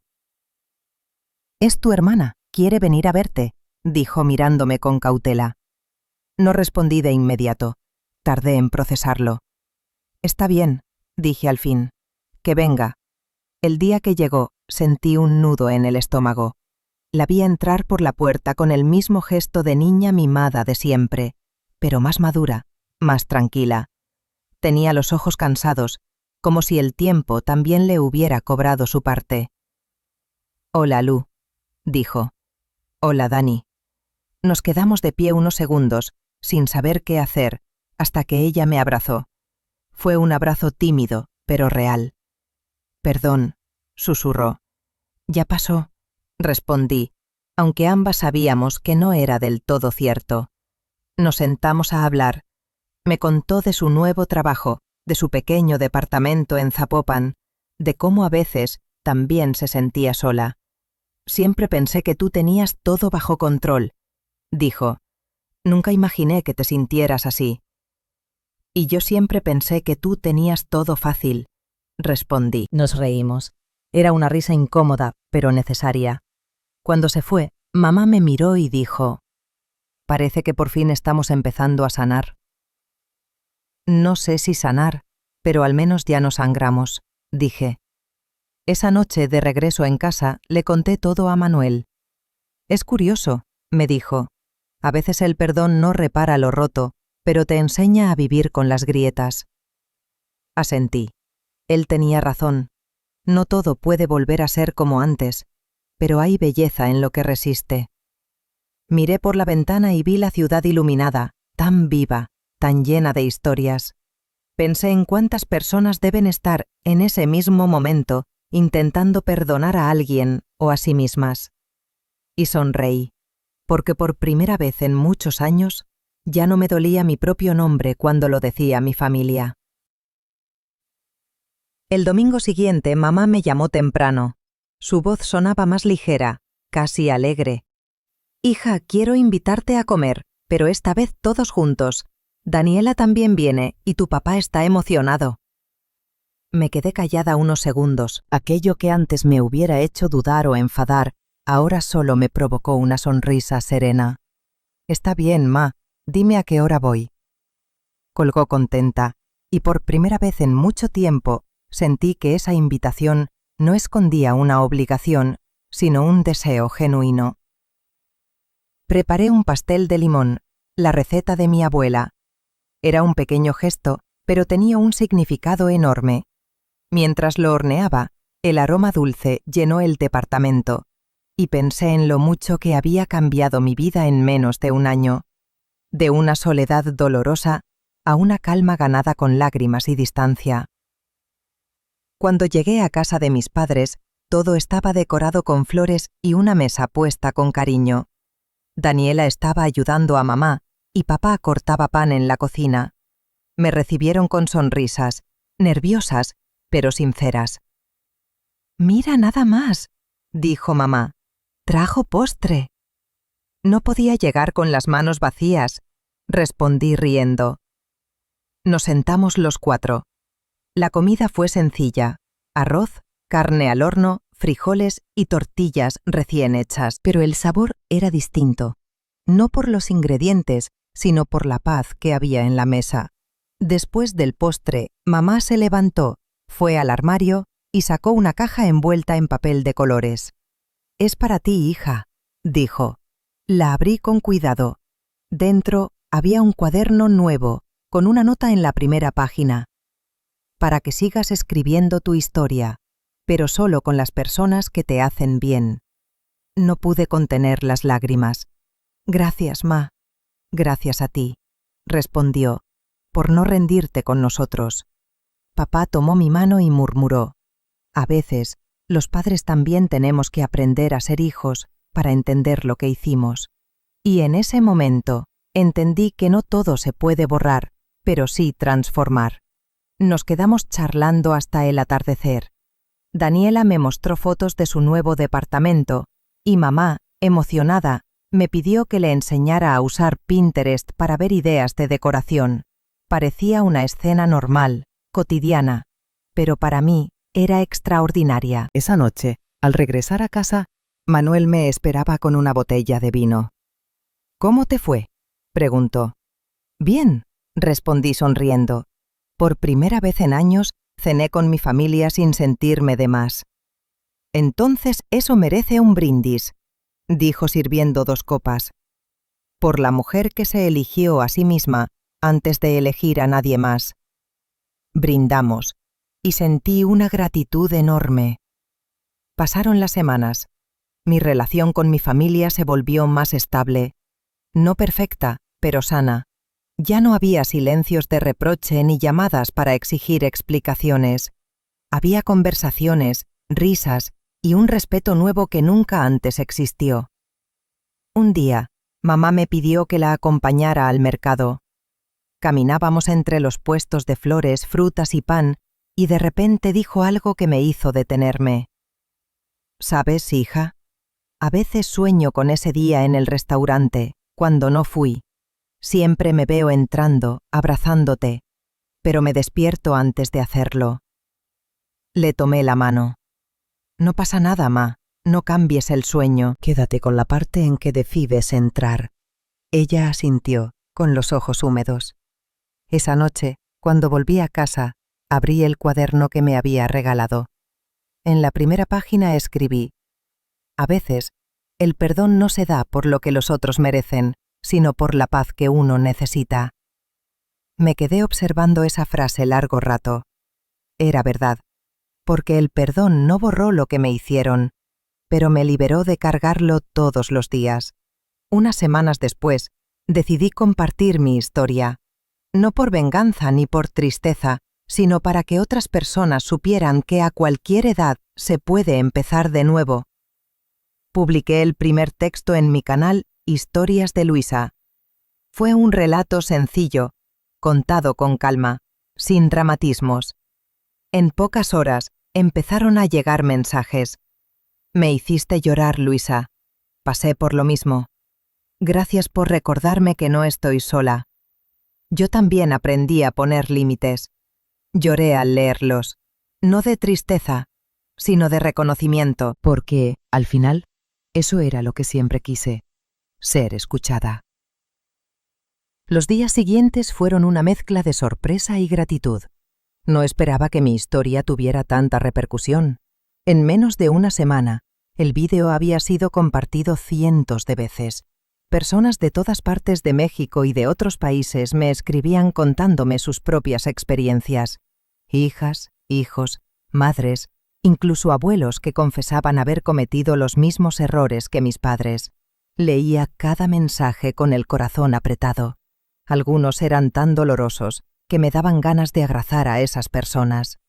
«Es tu hermana, quiere venir a verte», dijo mirándome con cautela. No respondí de inmediato. Tardé en procesarlo. «Está bien», dije al fin. «Que venga». El día que llegó, sentí un nudo en el estómago. La vi entrar por la puerta con el mismo gesto de niña mimada de siempre, pero más madura, más tranquila. Tenía los ojos cansados, como si el tiempo también le hubiera cobrado su parte. «Hola, Lu», dijo. «Hola, Dani». Nos quedamos de pie unos segundos, sin saber qué hacer, hasta que ella me abrazó. Fue un abrazo tímido, pero real. «Perdón», susurró. «Ya pasó», respondí, aunque ambas sabíamos que no era del todo cierto. Nos sentamos a hablar. Me contó de su nuevo trabajo, de su pequeño departamento en Zapopan, de cómo a veces también se sentía sola. «Siempre pensé que tú tenías todo bajo control», dijo. «Nunca imaginé que te sintieras así». «Y yo siempre pensé que tú tenías todo fácil», respondí. Nos reímos. Era una risa incómoda, pero necesaria. Cuando se fue, mamá me miró y dijo: «Parece que por fin estamos empezando a sanar». «No sé si sanar, pero al menos ya no sangramos», dije. Esa noche, de regreso en casa, le conté todo a Manuel. «Es curioso», me dijo. «A veces el perdón no repara lo roto, pero te enseña a vivir con las grietas». Asentí. Él tenía razón. No todo puede volver a ser como antes, pero hay belleza en lo que resiste. Miré por la ventana y vi la ciudad iluminada, tan viva, tan llena de historias. Pensé en cuántas personas deben estar en ese mismo momento intentando perdonar a alguien o a sí mismas. Y sonreí, porque por primera vez en muchos años ya no me dolía mi propio nombre cuando lo decía mi familia. El domingo siguiente mamá me llamó temprano. Su voz sonaba más ligera, casi alegre. «Hija, quiero invitarte a comer, pero esta vez todos juntos. Daniela también viene y tu papá está emocionado». Me quedé callada unos segundos. Aquello que antes me hubiera hecho dudar o enfadar, ahora solo me provocó una sonrisa serena. «Está bien, ma, dime a qué hora voy». Colgó contenta, y por primera vez en mucho tiempo sentí que esa invitación no escondía una obligación, sino un deseo genuino. Preparé un pastel de limón, la receta de mi abuela. Era un pequeño gesto, pero tenía un significado enorme. Mientras lo horneaba, el aroma dulce llenó el departamento, y pensé en lo mucho que había cambiado mi vida en menos de un año. De una soledad dolorosa a una calma ganada con lágrimas y distancia. Cuando llegué a casa de mis padres, todo estaba decorado con flores y una mesa puesta con cariño. Daniela estaba ayudando a mamá y papá cortaba pan en la cocina. Me recibieron con sonrisas, nerviosas, pero sinceras. «Mira nada más», dijo mamá. «Trajo postre». No podía llegar con las manos vacías, respondí riendo. Nos sentamos los cuatro. La comida fue sencilla: arroz, carne al horno, frijoles y tortillas recién hechas, pero el sabor era distinto, no por los ingredientes, sino por la paz que había en la mesa. Después del postre, mamá se levantó, fue al armario y sacó una caja envuelta en papel de colores. «Es para ti, hija», dijo. La abrí con cuidado. Dentro había un cuaderno nuevo, con una nota en la primera página. «Para que sigas escribiendo tu historia, pero solo con las personas que te hacen bien». No pude contener las lágrimas. «Gracias, ma». «Gracias a ti», respondió, «por no rendirte con nosotros». Papá tomó mi mano y murmuró: «A veces, los padres también tenemos que aprender a ser hijos para entender lo que hicimos». Y en ese momento entendí que no todo se puede borrar, pero sí transformar. Nos quedamos charlando hasta el atardecer. Daniela me mostró fotos de su nuevo departamento y mamá, emocionada, me pidió que le enseñara a usar Pinterest para ver ideas de decoración. Parecía una escena normal, cotidiana, pero para mí era extraordinaria. Esa noche, al regresar a casa, Manuel me esperaba con una botella de vino. «¿Cómo te fue?», preguntó. «Bien», respondí sonriendo. Por primera vez en años, cené con mi familia sin sentirme de más. «Entonces eso merece un brindis», dijo sirviendo 2 copas. «Por la mujer que se eligió a sí misma antes de elegir a nadie más». Brindamos, y sentí una gratitud enorme. Pasaron las semanas. Mi relación con mi familia se volvió más estable. No perfecta, pero sana. Ya no había silencios de reproche ni llamadas para exigir explicaciones. Había conversaciones, risas y un respeto nuevo que nunca antes existió. Un día, mamá me pidió que la acompañara al mercado. Caminábamos entre los puestos de flores, frutas y pan, y de repente dijo algo que me hizo detenerme. «¿Sabes, hija? A veces sueño con ese día en el restaurante, cuando no fui. Siempre me veo entrando, abrazándote, pero me despierto antes de hacerlo». Le tomé la mano. «No pasa nada, ma, no cambies el sueño, quédate con la parte en que decides entrar». Ella asintió, con los ojos húmedos. Esa noche, cuando volví a casa, abrí el cuaderno que me había regalado. En la primera página escribí: «A veces, el perdón no se da por lo que los otros merecen, sino por la paz que uno necesita». Me quedé observando esa frase largo rato. Era verdad, porque el perdón no borró lo que me hicieron, pero me liberó de cargarlo todos los días. Unas semanas después, decidí compartir mi historia, no por venganza ni por tristeza, sino para que otras personas supieran que a cualquier edad se puede empezar de nuevo. Publiqué el primer texto en mi canal Historias de Luisa. Fue un relato sencillo, contado con calma, sin dramatismos. En pocas horas empezaron a llegar mensajes. «Me hiciste llorar, Luisa. Pasé por lo mismo. Gracias por recordarme que no estoy sola. Yo también aprendí a poner límites». Lloré al leerlos, no de tristeza, sino de reconocimiento, porque, al final, eso era lo que siempre quise, ser escuchada. Los días siguientes fueron una mezcla de sorpresa y gratitud. No esperaba que mi historia tuviera tanta repercusión. En menos de una semana, el vídeo había sido compartido cientos de veces. Personas de todas partes de México y de otros países me escribían contándome sus propias experiencias. Hijas, hijos, madres, incluso abuelos que confesaban haber cometido los mismos errores que mis padres. Leía cada mensaje con el corazón apretado. Algunos eran tan dolorosos que me daban ganas de abrazar a esas personas.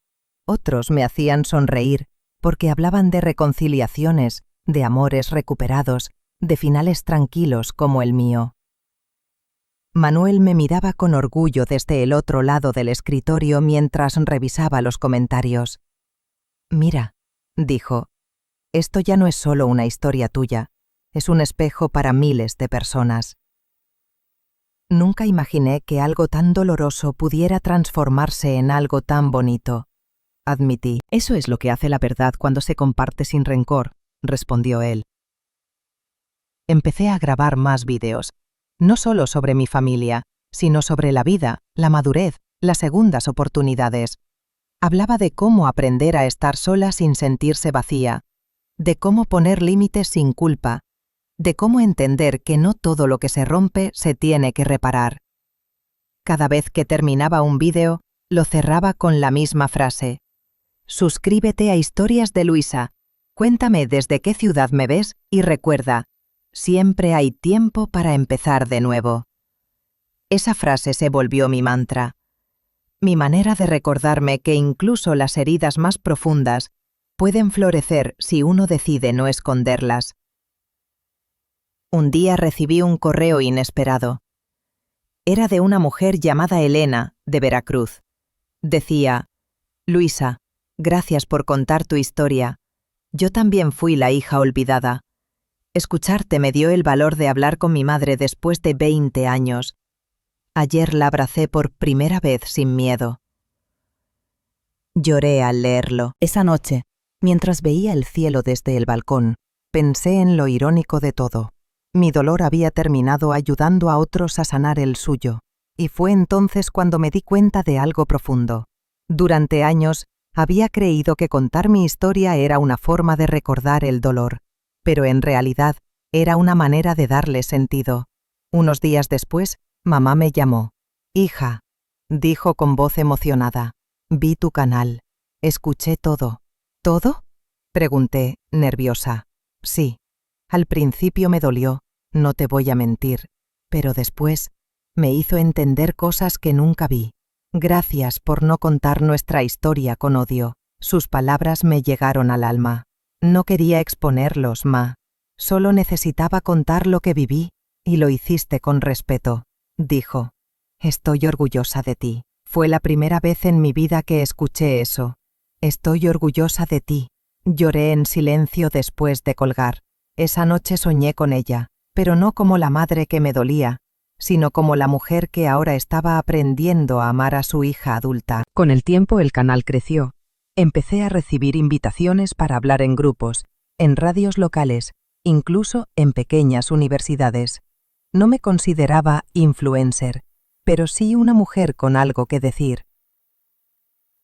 Otros me hacían sonreír porque hablaban de reconciliaciones, de amores recuperados, de finales tranquilos como el mío. Manuel me miraba con orgullo desde el otro lado del escritorio mientras revisaba los comentarios. «Mira», dijo, «esto ya no es solo una historia tuya, es un espejo para miles de personas». Nunca imaginé que algo tan doloroso pudiera transformarse en algo tan bonito. Admití. «Eso es lo que hace la verdad cuando se comparte sin rencor», respondió él. Empecé a grabar más vídeos, no solo sobre mi familia, sino sobre la vida, la madurez, las segundas oportunidades. Hablaba de cómo aprender a estar sola sin sentirse vacía, de cómo poner límites sin culpa, de cómo entender que no todo lo que se rompe se tiene que reparar. Cada vez que terminaba un vídeo, lo cerraba con la misma frase. Suscríbete a Historias de Luisa, cuéntame desde qué ciudad me ves y recuerda, siempre hay tiempo para empezar de nuevo. Esa frase se volvió mi mantra, mi manera de recordarme que incluso las heridas más profundas pueden florecer si uno decide no esconderlas. Un día recibí un correo inesperado. Era de una mujer llamada Elena, de Veracruz. Decía: Luisa, gracias por contar tu historia. Yo también fui la hija olvidada. Escucharte me dio el valor de hablar con mi madre después de 20 años. Ayer la abracé por primera vez sin miedo. Lloré al leerlo. Esa noche, mientras veía el cielo desde el balcón, pensé en lo irónico de todo. Mi dolor había terminado ayudando a otros a sanar el suyo, y fue entonces cuando me di cuenta de algo profundo. Durante años, había creído que contar mi historia era una forma de recordar el dolor, pero en realidad era una manera de darle sentido. Unos días después, mamá me llamó. Hija, dijo con voz emocionada, vi tu canal, escuché todo. ¿Todo? Pregunté, nerviosa. Sí. Al principio me dolió, no te voy a mentir, pero después me hizo entender cosas que nunca vi. Gracias por no contar nuestra historia con odio. Sus palabras me llegaron al alma. No quería exponerlos, ma. Solo necesitaba contar lo que viví, y lo hiciste con respeto, dijo. Estoy orgullosa de ti. Fue la primera vez en mi vida que escuché eso. Estoy orgullosa de ti. Lloré en silencio después de colgar. Esa noche soñé con ella, pero no como la madre que me dolía, sino como la mujer que ahora estaba aprendiendo a amar a su hija adulta. Con el tiempo el canal creció. Empecé a recibir invitaciones para hablar en grupos, en radios locales, incluso en pequeñas universidades. No me consideraba influencer, pero sí una mujer con algo que decir.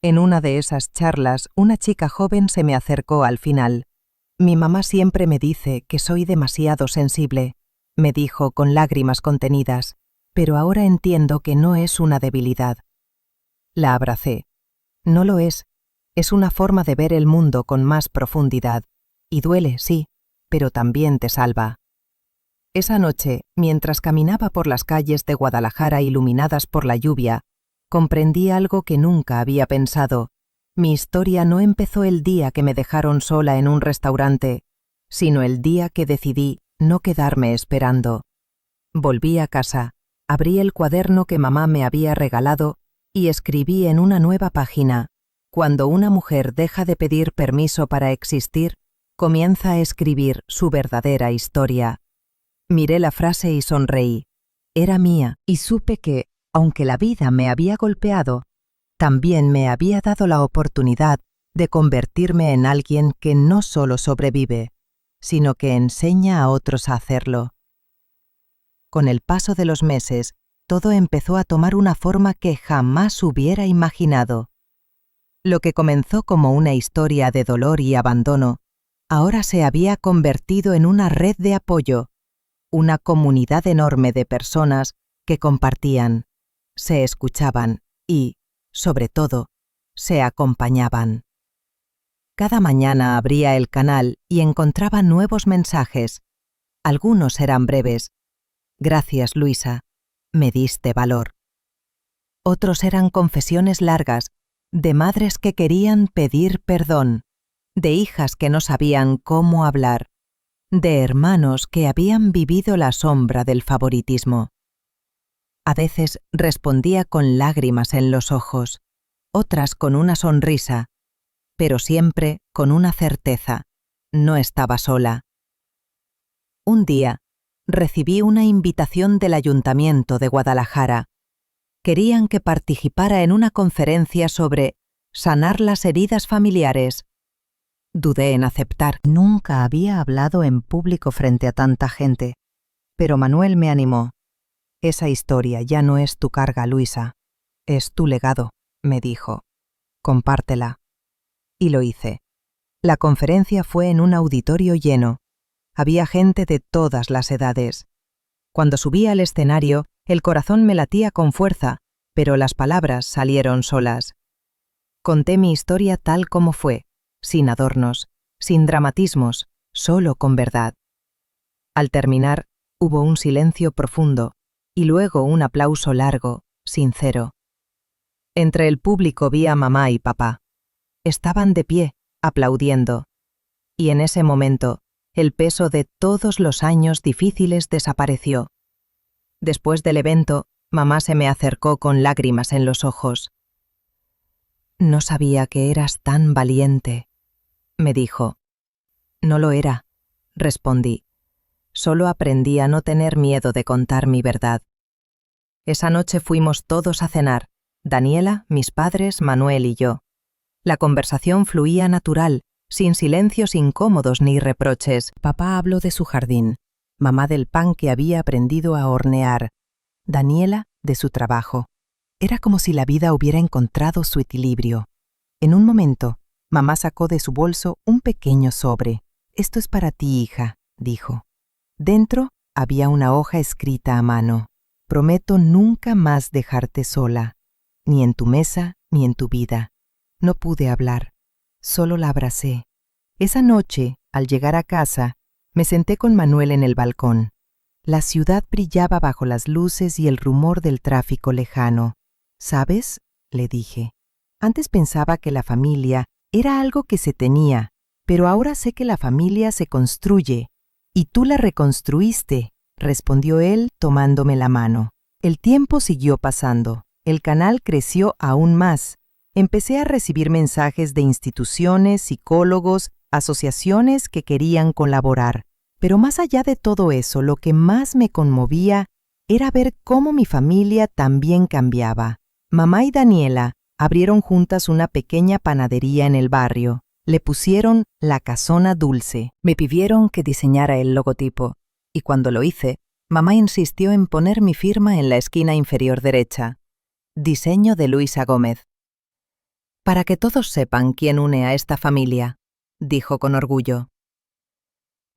En una de esas charlas, una chica joven se me acercó al final. Mi mamá siempre me dice que soy demasiado sensible, me dijo con lágrimas contenidas, pero ahora entiendo que no es una debilidad. La abracé. No lo es una forma de ver el mundo con más profundidad, y duele, sí, pero también te salva. Esa noche, mientras caminaba por las calles de Guadalajara iluminadas por la lluvia, comprendí algo que nunca había pensado. Mi historia no empezó el día que me dejaron sola en un restaurante, sino el día que decidí no quedarme esperando. Volví a casa, abrí el cuaderno que mamá me había regalado y escribí en una nueva página: cuando una mujer deja de pedir permiso para existir, comienza a escribir su verdadera historia. Miré la frase y sonreí. Era mía, y supe que, aunque la vida me había golpeado, también me había dado la oportunidad de convertirme en alguien que no solo sobrevive, sino que enseña a otros a hacerlo. Con el paso de los meses, todo empezó a tomar una forma que jamás hubiera imaginado. Lo que comenzó como una historia de dolor y abandono, ahora se había convertido en una red de apoyo, una comunidad enorme de personas que compartían, se escuchaban y, sobre todo, se acompañaban. Cada mañana abría el canal y encontraba nuevos mensajes. Algunos eran breves. Gracias, Luisa, me diste valor. Otros eran confesiones largas, de madres que querían pedir perdón, de hijas que no sabían cómo hablar, de hermanos que habían vivido la sombra del favoritismo. A veces respondía con lágrimas en los ojos, otras con una sonrisa, pero siempre con una certeza: no estaba sola. Un día, recibí una invitación del Ayuntamiento de Guadalajara. Querían que participara en una conferencia sobre sanar las heridas familiares. Dudé en aceptar. Nunca había hablado en público frente a tanta gente, pero Manuel me animó. Esa historia ya no es tu carga, Luisa. Es tu legado, me dijo. Compártela. Y lo hice. La conferencia fue en un auditorio lleno. Había gente de todas las edades. Cuando subí al escenario, el corazón me latía con fuerza, pero las palabras salieron solas. Conté mi historia tal como fue, sin adornos, sin dramatismos, solo con verdad. Al terminar, hubo un silencio profundo y luego un aplauso largo, sincero. Entre el público vi a mamá y papá. Estaban de pie, aplaudiendo. Y en ese momento, el peso de todos los años difíciles desapareció. Después del evento, mamá se me acercó con lágrimas en los ojos. «No sabía que eras tan valiente», me dijo. «No lo era», respondí. Solo aprendí a no tener miedo de contar mi verdad. Esa noche fuimos todos a cenar, Daniela, mis padres, Manuel y yo. La conversación fluía natural, sin silencios incómodos ni reproches. Papá habló de su jardín, mamá del pan que había aprendido a hornear, Daniela de su trabajo. Era como si la vida hubiera encontrado su equilibrio. En un momento, mamá sacó de su bolso un pequeño sobre. «Esto es para ti, hija», dijo. Dentro había una hoja escrita a mano. «Prometo nunca más dejarte sola, ni en tu mesa ni en tu vida». No pude hablar, solo la abracé. Esa noche, al llegar a casa, me senté con Manuel en el balcón. La ciudad brillaba bajo las luces y el rumor del tráfico lejano. «¿Sabes?», le dije. «Antes pensaba que la familia era algo que se tenía, pero ahora sé que la familia se construye. Y tú la reconstruiste», respondió él tomándome la mano. El tiempo siguió pasando. El canal creció aún más. Empecé a recibir mensajes de instituciones, psicólogos, asociaciones que querían colaborar. Pero más allá de todo eso, lo que más me conmovía era ver cómo mi familia también cambiaba. Mamá y Daniela abrieron juntas una pequeña panadería en el barrio. Le pusieron La Casona Dulce. Me pidieron que diseñara el logotipo, y cuando lo hice, mamá insistió en poner mi firma en la esquina inferior derecha. Diseño de Luisa Gómez. «Para que todos sepan quién une a esta familia», dijo con orgullo.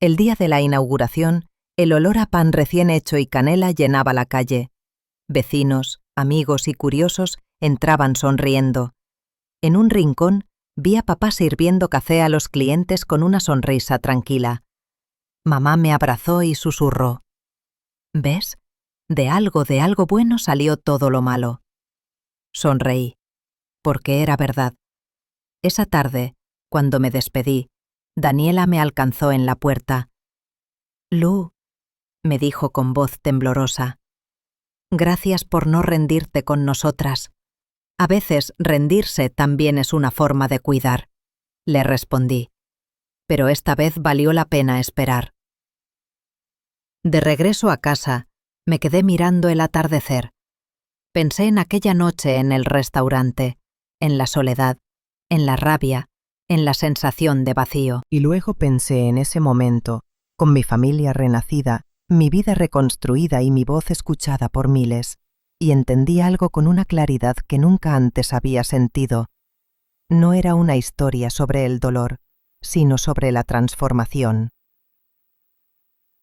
El día de la inauguración, el olor a pan recién hecho y canela llenaba la calle. Vecinos, amigos y curiosos entraban sonriendo. En un rincón, vi a papá sirviendo café a los clientes con una sonrisa tranquila. Mamá me abrazó y susurró. «¿Ves? De algo bueno salió todo lo malo». Sonreí, porque era verdad. Esa tarde, cuando me despedí, Daniela me alcanzó en la puerta. «Lu», me dijo con voz temblorosa, «gracias por no rendirte con nosotras. A veces rendirse también es una forma de cuidar», le respondí. Pero esta vez valió la pena esperar. De regreso a casa, me quedé mirando el atardecer. Pensé en aquella noche en el restaurante, en la soledad, en la rabia, en la sensación de vacío. Y luego pensé en ese momento, con mi familia renacida, mi vida reconstruida y mi voz escuchada por miles, y entendí algo con una claridad que nunca antes había sentido. No era una historia sobre el dolor, sino sobre la transformación.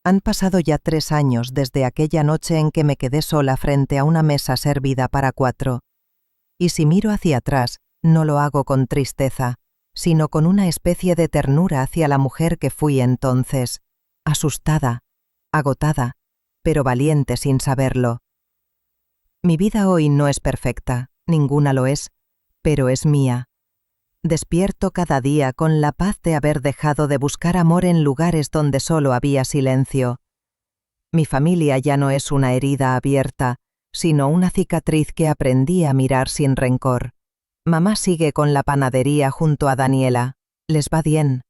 Han pasado ya 3 años desde aquella noche en que me quedé sola frente a una mesa servida para 4. Y si miro hacia atrás, no lo hago con tristeza, sino con una especie de ternura hacia la mujer que fui entonces, asustada, agotada, pero valiente sin saberlo. Mi vida hoy no es perfecta, ninguna lo es, pero es mía. Despierto cada día con la paz de haber dejado de buscar amor en lugares donde solo había silencio. Mi familia ya no es una herida abierta, sino una cicatriz que aprendí a mirar sin rencor. Mamá sigue con la panadería junto a Daniela. Les va bien.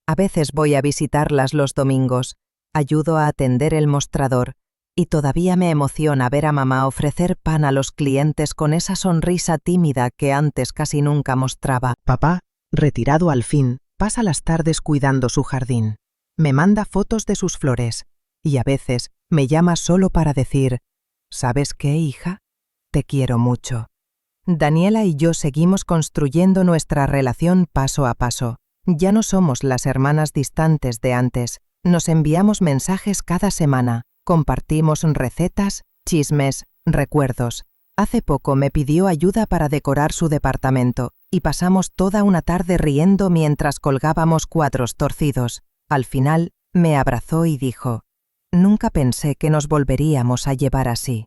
A veces voy a visitarlas los domingos, ayudo a atender el mostrador, y todavía me emociona ver a mamá ofrecer pan a los clientes con esa sonrisa tímida que antes casi nunca mostraba. Papá, retirado al fin, pasa las tardes cuidando su jardín. Me manda fotos de sus flores, y a veces me llama solo para decir, «¿Sabes qué, hija? Te quiero mucho». Daniela y yo seguimos construyendo nuestra relación paso a paso. Ya no somos las hermanas distantes de antes. Nos enviamos mensajes cada semana, compartimos recetas, chismes, recuerdos. Hace poco me pidió ayuda para decorar su departamento y pasamos toda una tarde riendo mientras colgábamos cuadros torcidos. Al final, me abrazó y dijo: «Nunca pensé que nos volveríamos a llevar así».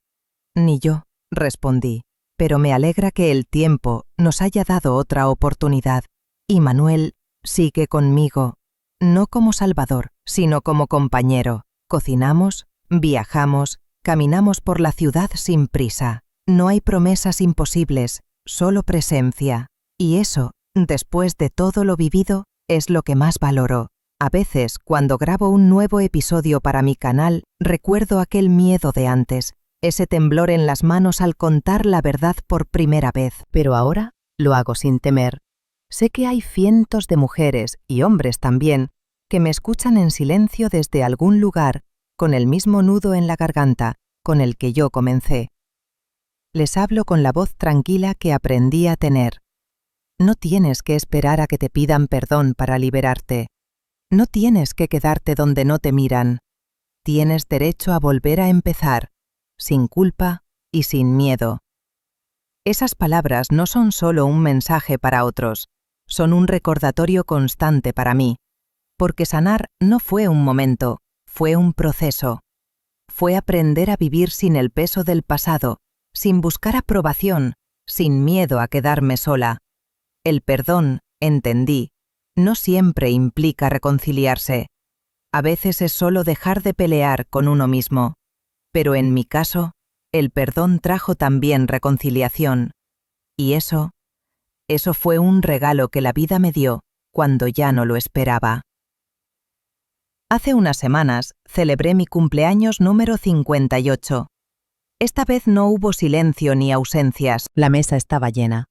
«Ni yo», respondí, «pero me alegra que el tiempo nos haya dado otra oportunidad. Y Manuel sigue conmigo, no como salvador, sino como compañero. Cocinamos, viajamos, caminamos por la ciudad sin prisa. No hay promesas imposibles, solo presencia. Y eso, después de todo lo vivido, es lo que más valoro. A veces, cuando grabo un nuevo episodio para mi canal, recuerdo aquel miedo de antes, ese temblor en las manos al contar la verdad por primera vez. Pero ahora lo hago sin temer. Sé que hay cientos de mujeres, y hombres también, que me escuchan en silencio desde algún lugar, con el mismo nudo en la garganta con el que yo comencé. Les hablo con la voz tranquila que aprendí a tener. No tienes que esperar a que te pidan perdón para liberarte. No tienes que quedarte donde no te miran. Tienes derecho a volver a empezar, sin culpa y sin miedo. Esas palabras no son solo un mensaje para otros, son un recordatorio constante para mí, porque sanar no fue un momento, fue un proceso. Fue aprender a vivir sin el peso del pasado, sin buscar aprobación, sin miedo a quedarme sola. El perdón, entendí, no siempre implica reconciliarse. A veces es solo dejar de pelear con uno mismo. Pero en mi caso, el perdón trajo también reconciliación. Y eso fue un regalo que la vida me dio cuando ya no lo esperaba. Hace unas semanas celebré mi cumpleaños número 58. Esta vez no hubo silencio ni ausencias. La mesa estaba llena.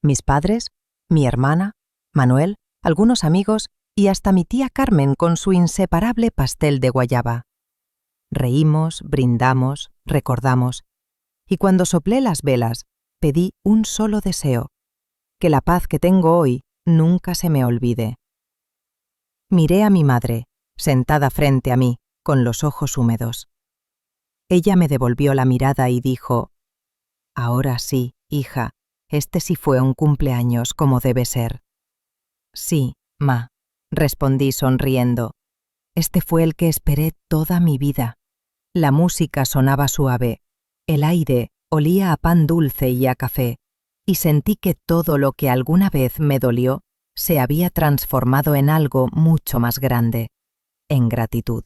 Mis padres, mi hermana, Manuel, algunos amigos y hasta mi tía Carmen con su inseparable pastel de guayaba. Reímos, brindamos, recordamos. Y cuando soplé las velas, pedí un solo deseo: que la paz que tengo hoy nunca se me olvide. Miré a mi madre, sentada frente a mí, con los ojos húmedos. Ella me devolvió la mirada y dijo: «Ahora sí, hija, este sí fue un cumpleaños como debe ser». «Sí, ma», respondí sonriendo. «Este fue el que esperé toda mi vida». La música sonaba suave, el aire olía a pan dulce y a café, y sentí que todo lo que alguna vez me dolió se había transformado en algo mucho más grande, en gratitud.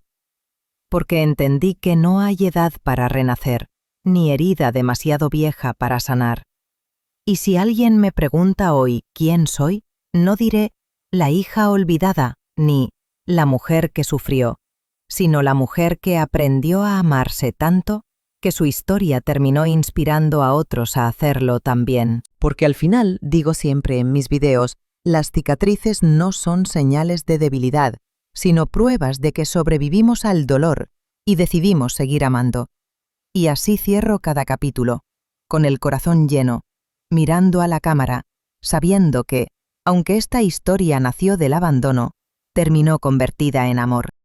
Porque entendí que no hay edad para renacer, ni herida demasiado vieja para sanar. Y si alguien me pregunta hoy quién soy, no diré la hija olvidada, ni la mujer que sufrió, sino la mujer que aprendió a amarse tanto que su historia terminó inspirando a otros a hacerlo también. Porque al final, digo siempre en mis videos, las cicatrices no son señales de debilidad, sino pruebas de que sobrevivimos al dolor y decidimos seguir amando. Y así cierro cada capítulo, con el corazón lleno, mirando a la cámara, sabiendo que, aunque esta historia nació del abandono, terminó convertida en amor.